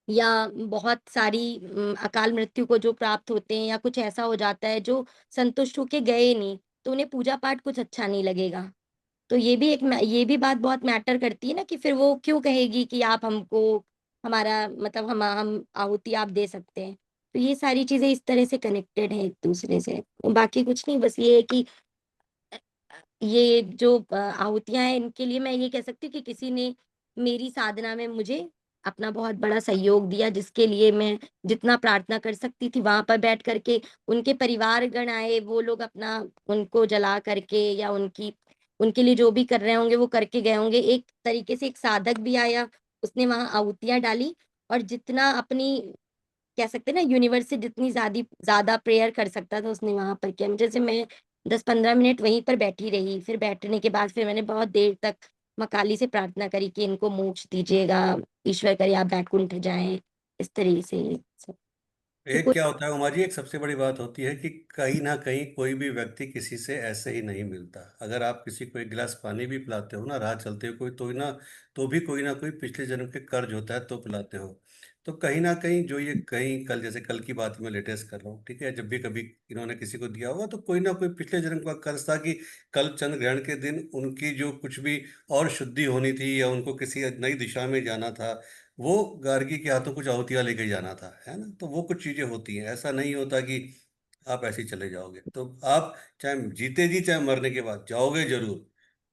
या बहुत सारी अकाल मृत्यु को जो प्राप्त होते हैं, या कुछ ऐसा हो जाता है जो संतुष्ट होके गए नहीं, तो उन्हें पूजा पाठ कुछ अच्छा नहीं लगेगा। तो ये भी बात बहुत मैटर करती है ना, कि फिर वो क्यों कहेगी कि आप हमको हमारा मतलब हम आहुति आप दे सकते हैं। तो ये सारी चीजें इस तरह से कनेक्टेड है एक दूसरे से। बाकी कुछ नहीं, बस ये है कि ये जो आहुतियां हैं, इनके लिए मैं ये कह सकती हूँ कि किसी ने मेरी साधना में मुझे अपना बहुत बड़ा सहयोग दिया, जिसके लिए मैं जितना प्रार्थना कर सकती थी वहां पर बैठ करके, उनके परिवारगण आए, वो लोग अपना उनको जला करके या उनके लिए जो भी कर रहे होंगे वो करके गए होंगे। एक तरीके से एक साधक भी आया, उसने वहां आहुतियां डाली, और जितना अपनी कह सकते हैं ना यूनिवर्स से जितनी ज्यादा प्रेयर कर सकता था उसने वहां पर किया। जैसे मैं 10-15 मिनट वहीं पर बैठी रही, फिर बैठने के बाद फिर मैंने बहुत देर तक माँ काली से प्रार्थना करी कि इनको मोक्ष दीजिएगा, ईश्वर करे आप बैकुंठ जाएं, इस तरीके से ये सब। तो एक कोई क्या होता है उमा जी, एक सबसे बड़ी बात होती है कि कहीं ना कहीं कोई भी व्यक्ति किसी से ऐसे ही नहीं मिलता। अगर आप किसी को एक गिलास पानी भी पिलाते हो ना राह चलते हुए, कोई तो भी कोई ना कोई पिछले जन्म के कर्ज होता है तो पिलाते हो। तो कहीं ना कहीं जो ये कहीं कल, जैसे कल की बात मैं लेटेस्ट कर रहा हूँ, ठीक है, जब भी कभी इन्होंने किसी को दिया होगा तो कोई ना कोई पिछले जन्म का कर्ज था कि कल चंद्र ग्रहण के दिन उनकी जो कुछ भी और शुद्धि होनी थी, या उनको किसी नई दिशा में जाना था, वो गार्गी के हाथों कुछ आहुतियां लेके जाना था, है ना। तो वो कुछ चीजें होती हैं, ऐसा नहीं होता कि आप ऐसे ही चले जाओगे। तो आप चाहे जीते जी चाहे मरने के बाद जाओगे जरूर,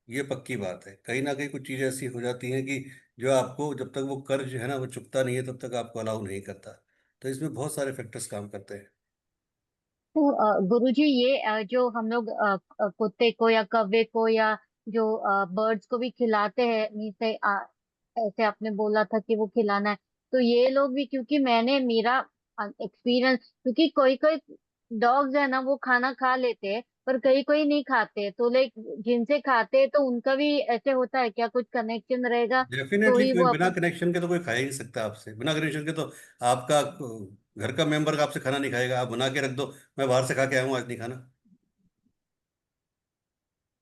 ये पक्की बात है। कहीं ना कहीं कुछ चीजें ऐसी हो जाती हैं कि जो आपको, जब तक वो कर्ज है ना वो चुकता नहीं है तब तक आपको अलाउ नहीं करता। तो इसमें बहुत सारे फैक्टर्स काम करते हैं। तो गुरुजी ये जो हम लोग कुत्ते को या कौवे को या जो बर्ड्स को भी खिलाते हैं, मीन्स ऐसे आपने बोला था कि वो खिलाना है, तो ये लोग भी, क्योंकि मैंने मेरा एक्सपीरियंस, क्योंकि कोई कोई डॉग्स है ना वो खाना खा लेते हैं पर कई कोई नहीं खाते, तो लाइक जिनसे खाते हैं तो उनका भी ऐसे होता है क्या, कुछ कनेक्शन रहेगा तो डेफिनेटली ही कोई वो बिना अपन। कनेक्शन के तो कोई खा ही नहीं सकता आपसे। बिना कनेक्शन के तो आपका घर का मेंबर आपसे खाना नहीं खाएगा। आप बना के रख दो, मैं बाहर से खा के आया हूँ आज नहीं खाना,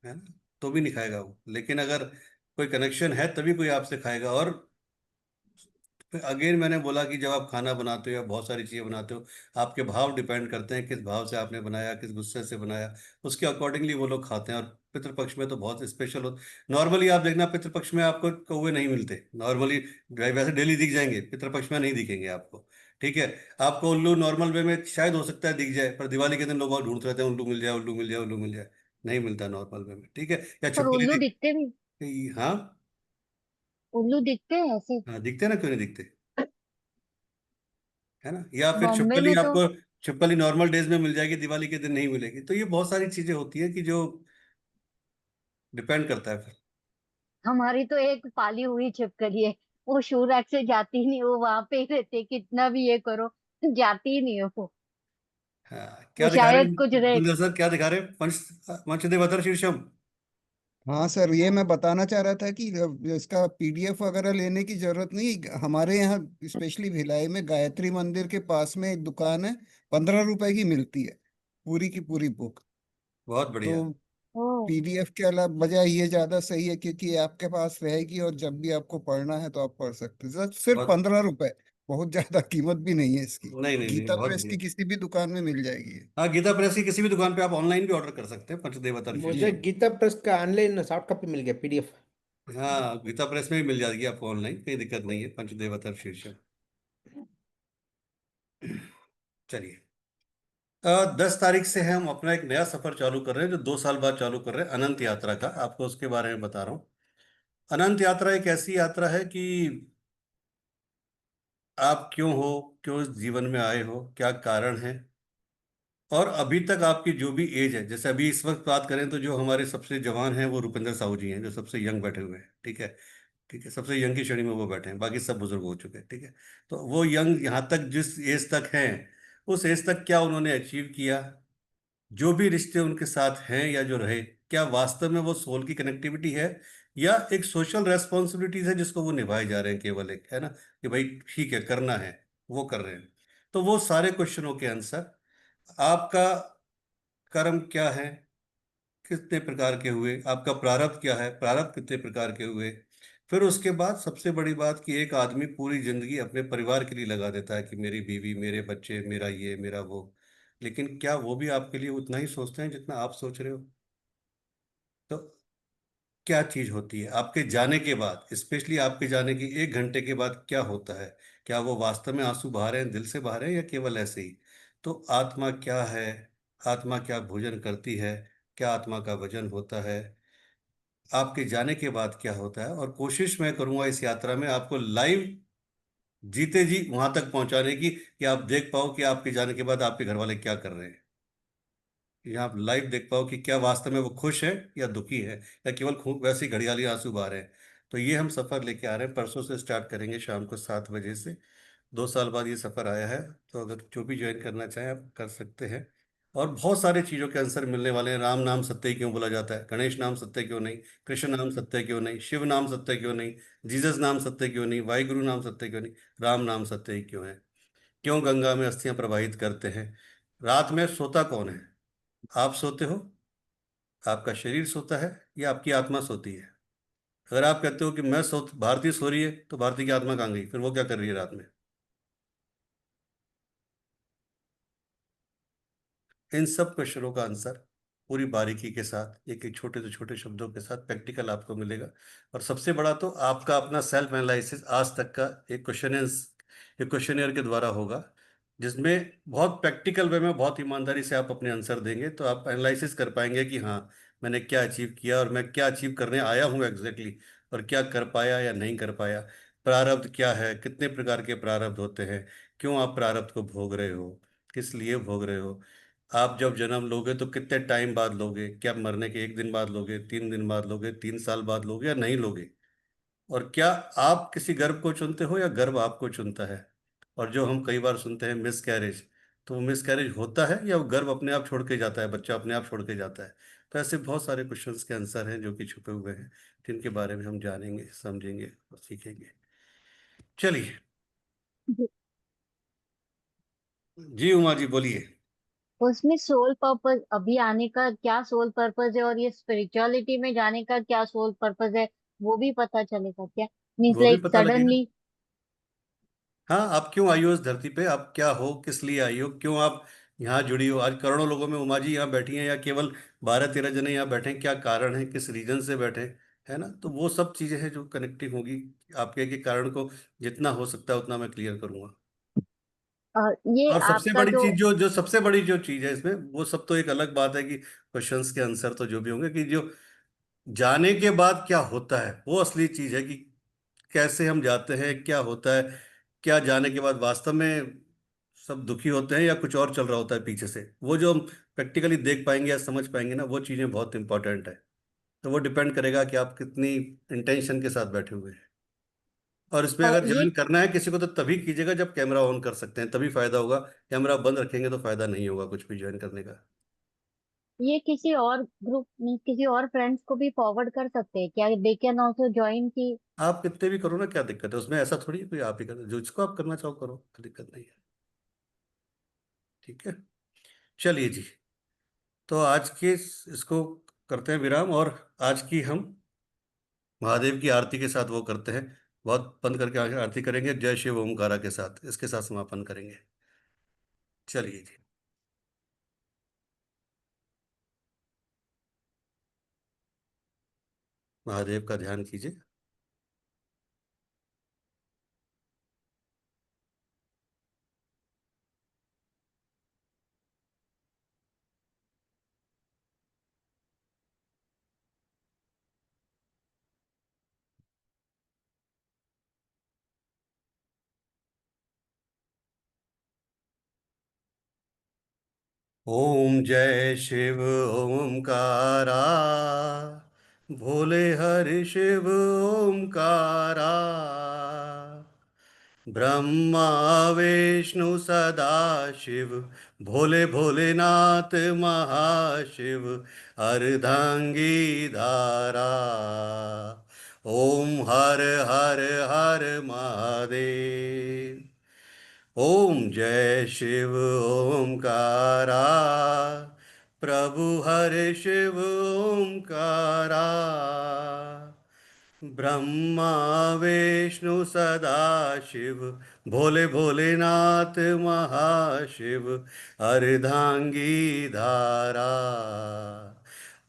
है ना, तो भी नहीं खाएगा वो। लेकिन अगर कोई कनेक्शन है तभी कोई आपसे खाएगा। और अगेन मैंने बोला कि जब आप खाना बनाते हो या बहुत सारी चीज़ें बनाते हो, आपके भाव डिपेंड करते हैं किस भाव से आपने बनाया, किस गुस्से से बनाया, उसके अकॉर्डिंगली वो लोग खाते हैं। और पितृपक्ष में तो बहुत स्पेशल हो। नॉर्मली आप देखना पितृपक्ष में आपको कौवे नहीं मिलते नॉर्मली, वैसे डेली दिख जाएंगे, पितृपक्ष में नहीं दिखेंगे आपको, ठीक है। आपको उल्लू नॉर्मल वे में शायद हो सकता है दिख जाए, पर दिवाली के दिन लोग और ढूंढते रहते हैं उल्लू मिल जाए, उल्लू मिल जाए, उल्लू मिल जाए। नहीं मिलता नॉर्मल वे में, ठीक है। या पर छिपकली उल्लू दिख, दिखते भी, हाँ। उल्लू दिखते हैं ऐसे। हाँ दिखते हैं ना, क्यों नहीं दिखते, है ना। या फिर बॉम्बे छिपकली में तो आपको, छिपकली नॉर्मल डेज में मिल जाएगी, दिवाली के दिन नहीं मिलेगी। तो ये बहुत सारी चीजें होती है कि जो डिपेंड करता है फिर। हमारी तो एक पाली हुई छिपकली है, वो शूरक से जाती नहीं, वो वहां पे ही रहती है, कितना भी ये करो जाती ही नहीं है वो। हाँ, वो क्या दिखा रहे शायद हैं कुछ रहे। गुलजार सर, क्या दिखा रहे हैं? पंचदेवतर शीर्षम। हाँ सर, ये मैं बताना चाह रहा था कि इसका पीडीएफ वगैरह लेने की जरूरत नहीं। हमारे यहाँ स्पेशली भिलाई में गायत्री मंदिर के पास में एक दुकान है, 15 रुपए की मिलती है पूरी की पूरी बुक। बहुत बढ़िया। तो ओ। पीडीएफ के अलावा बजाय ये ज्यादा सही है, क्योंकि ये आपके पास रहेगी और जब भी आपको पढ़ना है तो आप पढ़ सकते हैं। सर सिर्फ बहुत 15 रुपए, बहुत ज्यादा कीमत भी नहीं है इसकी। नहीं नहीं नहीं, गीता बहुत प्रेस बढ़िया। की किसी भी दुकान में मिल जाएगी ये। हाँ, गीता प्रेस की किसी भी दुकान पे आप ऑनलाइन भी ऑर्डर कर सकते हैं पंचदेवतर जी। मुझे शीर्षम। गीता प्रेस का ऑनलाइन सॉफ्ट कॉपी मिल गया, पीडीएफ। हाँ, गीता प्रेस में भी मिल जाएगी आपको ऑनलाइन, कोई दिक्कत नहीं है, पंचदेवतर शीर्षम। चलिए, 10 तारीख से हम अपना एक नया सफर चालू कर रहे हैं, जो 2 साल बाद चालू कर रहे हैं, अनंत यात्रा का। आपको उसके बारे में बता रहा हूँ। अनंत यात्रा एक ऐसी यात्रा है कि आप क्यों हो, क्यों इस जीवन में आए हो, क्या कारण है, और अभी तक आपकी जो भी एज है, जैसे अभी इस वक्त बात करें तो जो हमारे सबसे जवान हैं वो रुपेंद्र साहू जी हैं, जो सबसे यंग बैठे हुए हैं। ठीक है, ठीक है, सबसे यंग की श्रेणी में वो बैठे हैं, बाकी सब बुजुर्ग हो चुके हैं। ठीक है, तो वो यंग यहाँ तक जिस एज तक हैं, उस एज तक क्या उन्होंने अचीव किया, जो भी रिश्ते उनके साथ हैं या जो रहे, क्या वास्तव में वो सोल की कनेक्टिविटी है, या एक सोशल रेस्पॉन्सिबिलिटीज है जिसको वो निभाए जा रहे हैं, केवल एक है ना कि भाई ठीक है करना है, वो कर रहे हैं। तो वो सारे क्वेश्चनों के आंसर, आपका कर्म क्या है, कितने प्रकार के हुए, आपका प्रारब्ध क्या है, प्रारब्ध कितने प्रकार के हुए, फिर उसके बाद सबसे बड़ी बात कि एक आदमी पूरी जिंदगी अपने परिवार के लिए लगा देता है कि मेरी बीवी, मेरे बच्चे, मेरा ये, मेरा वो, लेकिन क्या वो भी आपके लिए उतना ही सोचते हैं जितना आप सोच रहे हो? तो क्या चीज होती है आपके जाने के बाद, स्पेशली आपके जाने की 1 घंटे के बाद क्या होता है? क्या वो वास्तव में आंसू बहा रहे हैं, दिल से बहा रहे हैं, या केवल ऐसे ही? तो आत्मा क्या है, आत्मा क्या भोजन करती है, क्या आत्मा का वजन होता है, आपके जाने के बाद क्या होता है, और कोशिश मैं करूंगा इस यात्रा में आपको लाइव जीते जी वहां तक पहुंचाने की, कि आप देख पाओ कि आपके जाने के बाद आपके घर वाले क्या कर रहे हैं। यहाँ आप लाइव देख पाओ कि क्या वास्तव में वो खुश है या दुखी है, या केवल खूब वैसे ही घड़ियाली आंसू बहा रहे हैं। तो ये हम सफर लेके आ रहे हैं, परसों से स्टार्ट करेंगे शाम को 7 बजे से। 2 साल बाद ये सफर आया है, तो अगर जो भी ज्वाइन करना चाहें आप कर सकते हैं। और बहुत सारे चीज़ों के आंसर मिलने वाले हैं। राम नाम सत्य क्यों बोला जाता है, गणेश नाम सत्य क्यों नहीं, कृष्ण नाम सत्य क्यों नहीं, शिव नाम सत्य क्यों नहीं, जीसस नाम सत्य क्यों नहीं, वाहिगुरु नाम सत्य क्यों नहीं, राम नाम सत्य ही क्यों है, क्यों गंगा में अस्थियां प्रवाहित करते हैं, रात में सोता कौन है, आप सोते हो, आपका शरीर सोता है, या आपकी आत्मा सोती है? अगर आप कहते हो कि मैं सो, भारती सो रही है, तो भारती की आत्मा कहाँ गई, फिर वो क्या कर रही है रात में? इन सब क्वेश्चनों का आंसर पूरी बारीकी के साथ, एक एक छोटे से छोटे शब्दों के साथ प्रैक्टिकल आपको मिलेगा। और सबसे बड़ा तो आपका अपना सेल्फ एनालिसिस आज तक का एक क्वेश्चनियर के द्वारा होगा, जिसमें बहुत प्रैक्टिकल वे में बहुत ईमानदारी से आप अपने आंसर देंगे, तो आप एनालिसिस कर पाएंगे कि हाँ, मैंने क्या अचीव किया और मैं क्या अचीव करने आया हूँ एग्जैक्टली, और क्या कर पाया या नहीं कर पाया। प्रारब्ध क्या है, कितने प्रकार के प्रारब्ध होते हैं, क्यों आप प्रारब्ध को भोग रहे हो, किस लिए भोग रहे हो, आप जब जन्म लोगे तो कितने टाइम बाद लोगे, क्या मरने के 1 दिन बाद लोगे, 3 दिन बाद लोगे, 3 साल बाद लोगे, या नहीं लोगे, और क्या आप किसी गर्भ को चुनते हो या गर्भ आपको चुनता है? और जो हम कई बार सुनते हैं मिस कैरेज, तो वो मिस कैरेज होता है या वो गर्भ अपने आप छोड़ के जाता है, बच्चा अपने आप छोड़ के जाता है? तो ऐसे बहुत सारे क्वेश्चंस के आंसर हैं जो कि छुपे हुए हैं, जिनके बारे में हम जानेंगे, समझेंगे और सीखेंगे। चलिए, जी उमा जी बोलिए। उसमें सोल पर्पस अभी आने का क्या सोल पर्पस है, और ये स्पिरिचुअलिटी में जाने का क्या सोल पर्पस है, वो भी पता चलेगा क्या? मीन्स वो भी लाइक पता लगेगा। सडनली। हाँ, आप क्यों आई हो इस धरती पे, आप क्या हो, किस लिए आई हो, क्यों आप यहाँ जुड़ी हो, आज करोड़ों लोगों में उमा जी यहाँ बैठी हैं, या केवल 12-13 जने यहाँ बैठे हैं, क्या कारण है, किस रीजन से बैठे है ना? तो वो सब चीजें हैं जो कनेक्टिंग होगी। आपके के कारण को जितना हो सकता है उतना मैं क्लियर करूंगा। ये और सबसे आपका बड़ी जो चीज, जो जो सबसे बड़ी जो चीज है इसमें, वो सब तो एक अलग बात है कि क्वेश्चंस के आंसर तो जो भी होंगे, कि जो जाने के बाद क्या होता है वो असली चीज है, कि कैसे हम जाते हैं, क्या होता है, क्या जाने के बाद वास्तव में सब दुखी होते हैं या कुछ और चल रहा होता है पीछे से, वो जो हम प्रैक्टिकली देख पाएंगे या समझ पाएंगे ना, वो चीजें बहुत इंपॉर्टेंट है। तो वो डिपेंड करेगा कि आप कितनी इंटेंशन के साथ बैठे हुए हैं। और इसमें अगर ये ज्वाइन करना है किसी को तो तभी कीजिएगा जब कैमरा ऑन कर सकते हैं, तभी फायदा होगा। कैमरा बंद रखेंगे तो फायदा नहीं होगा कुछ भी ज्वाइन करने का। ये किसी और ग्रुप मीन्स किसी और फ्रेंड्स को भी फॉरवर्ड कर सकते हैं क्या, दे कैन ऑल्सो ज्वाइन की? आप कितने भी करो ना, क्या दिक्कत है उसमें? ऐसा थोड़ी है कोई आप ही कर, जो जिसको आप करना चाहो करो, कोई दिक्कत नहीं है। ठीक है, चलिए जी। तो आज के इसको करते हैं विराम, और आज की हम महादेव की आरती के साथ वो करते हैं। बहुत बंद करके आगे आरती करेंगे जय शिव ओमकारा के साथ, इसके साथ समापन करेंगे। चलिए जी। महादेव का ध्यान कीजिए। ओम जय शिव ओमकारा, भोले हरि शिव ओमकारा, ब्रह्मा विष्णु सदा शिव, भोले भोलेनाथ महाशिव, अर्धांगी धारा। ओम हर हर हर महादेव। ओम जय शिव ओमकारा, प्रभु हरे शिव ओमकारा, ब्रह्मा विष्णु सदा शिव, भोले भोलेनाथ महाशिव, अर्धांगी धारा।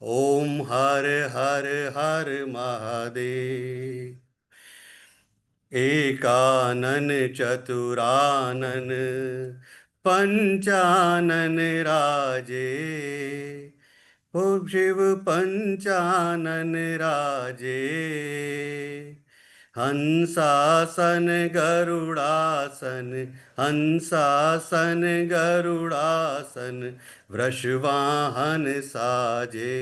ओम हर हर हर महादेव। एकानन चतुरानन पंचानन राजे, ओ शिव पंचानन राजे, हंसासन गरुड़ासन, हंसासन गरुड़ासन, वृषवाहन साजे।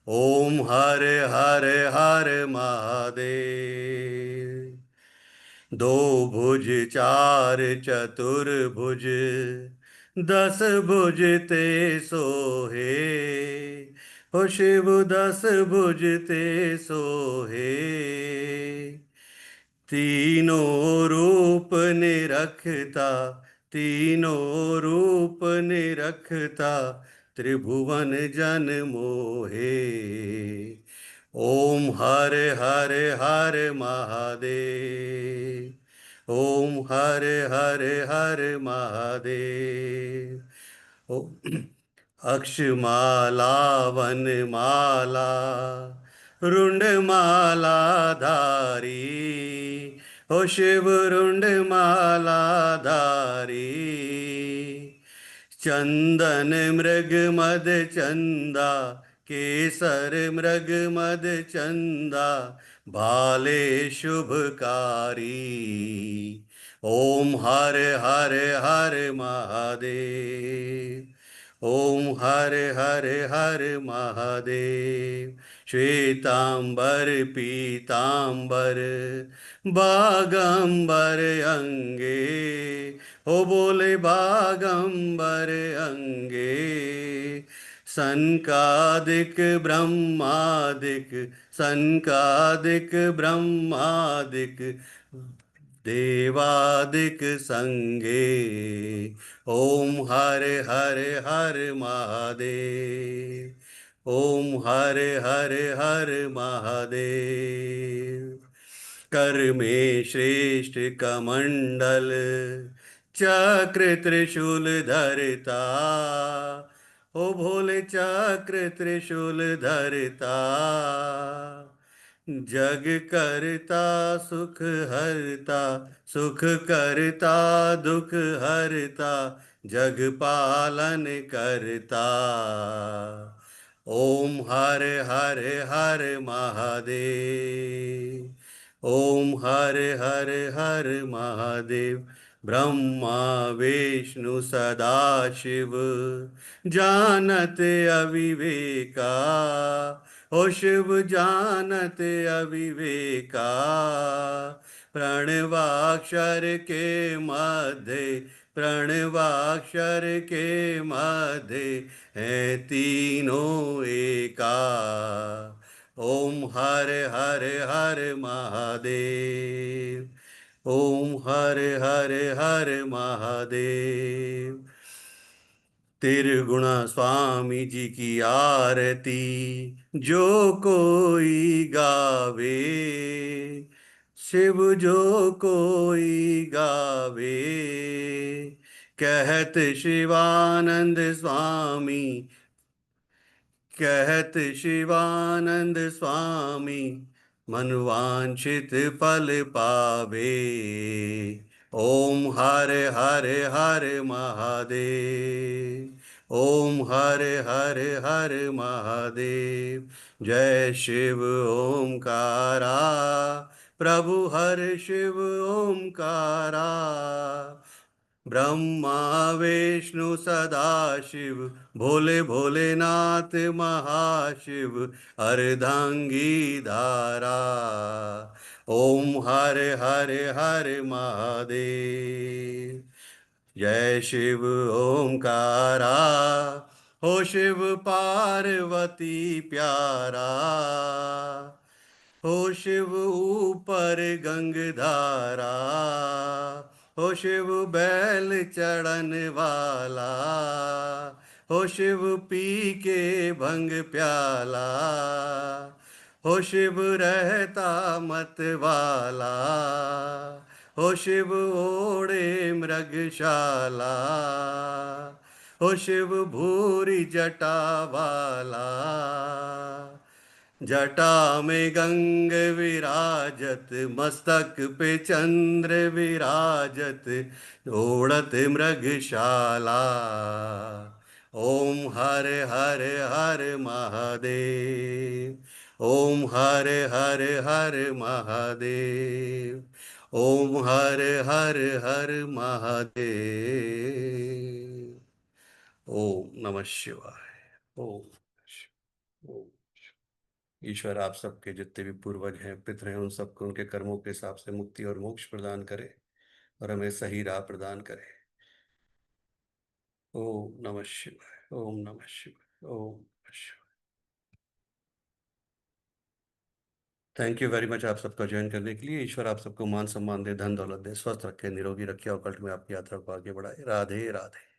ओम हर हर हर महादेव। दो भुज चार चतुर्भुज, दस भुज ते सोहे, हो शिव दस भुज ते सोहे। तीनों रूप निरखता, तीनों रूप निरखता, त्रिभुवन जन मोहे। ओम हर हर हर महादेव। ओम हर हर हर महादेव। ओ अक्षमाला वनमाला, रुंडमाला धारी, हो शिव रुंडमाला धारी। चंदन मृग मद चंदा, केसर मृग मद चंदा, भाले शुभकारी। ओम हर हर हर महादेव। ओम हर हर हर महादेव। श्वेतांबर पीतांबर, बागंबर अंगे, हो बोले बागंबर अंगे। सनकादिक ब्रह्मादिक, सनकादिक ब्रह्मादिक, देवादिक संगे। ओम हर हर हर महादेव। ओम हर हर हर महादेव। कर में श्रेष्ठ कमंडल, चक्र त्रिशूल धरता, ओ भोले चक्र त्रिशूल धरता। जग करता सुख हरता, सुख करता दुख हरता, जग पालन करता। ओम हर हर हर महादेव। ओम हर हर हर महादेव। ब्रह्मा विष्णु सदा शिव, जानत अविवेका, हो शिव जानत अविवेका, प्रणवाक्षर के मध्य, प्रणवाक्षर के मध्य है तीनों एका। ओम हर हर हर महादेव, ओम हर हर हर महादेव। त्रिगुणा स्वामी जी की आरती जो कोई गावे, शिव जो कोई गावे, कहत शिवानंद स्वामी, कहत शिवानंद स्वामी, मनवांछित फल पावे। ओम हर हर हर महादेव, ओम हर हर हर महादेव। जय शिव ओमकारा, प्रभु हर शिव ओमकारा। ब्रह्मा विष्णु सदा शिव, भोले भोलेनाथ महाशिव, अर्धांगी धारा। ओम हर हर हर महादेव। जय शिव ओमकारा, हो शिव पार्वती प्यारा, हो शिव ऊपर गंगधारा, हो शिव बैल चढ़न वाला, हो शिव पी के भंग प्याला, हो शिव रहता मत वाला, हो शिव ओढ़े मृगशाला, हो शिव भूरी जटा वाला। जटा में गंग विराजत, मस्तक पे चंद्र विराजत, ओढ़त मृगशाला। ओम हर हर हर महादेव, ओम हर हर हर महादेव, ओम हर हर हर महादेव। ओम नमः शिवाय। ओम ओम। ईश्वर आप सबके जितने भी पूर्वज हैं, पितृ हैं, उन सबको उनके कर्मों के हिसाब से मुक्ति और मोक्ष प्रदान करे और हमें सही राह प्रदान करे। ओम नमः शिवाय, ओम नमः शिवाय, ओम नमः शिवाय। थैंक यू वेरी मच आप सबका ज्वाइन करने के लिए। ईश्वर आप सबको मान सम्मान दे, धन दौलत दे, स्वस्थ रखे, निरोगी रखे और कल्ट में आपकी यात्रा को आगे बढ़ाए। राधे राधे।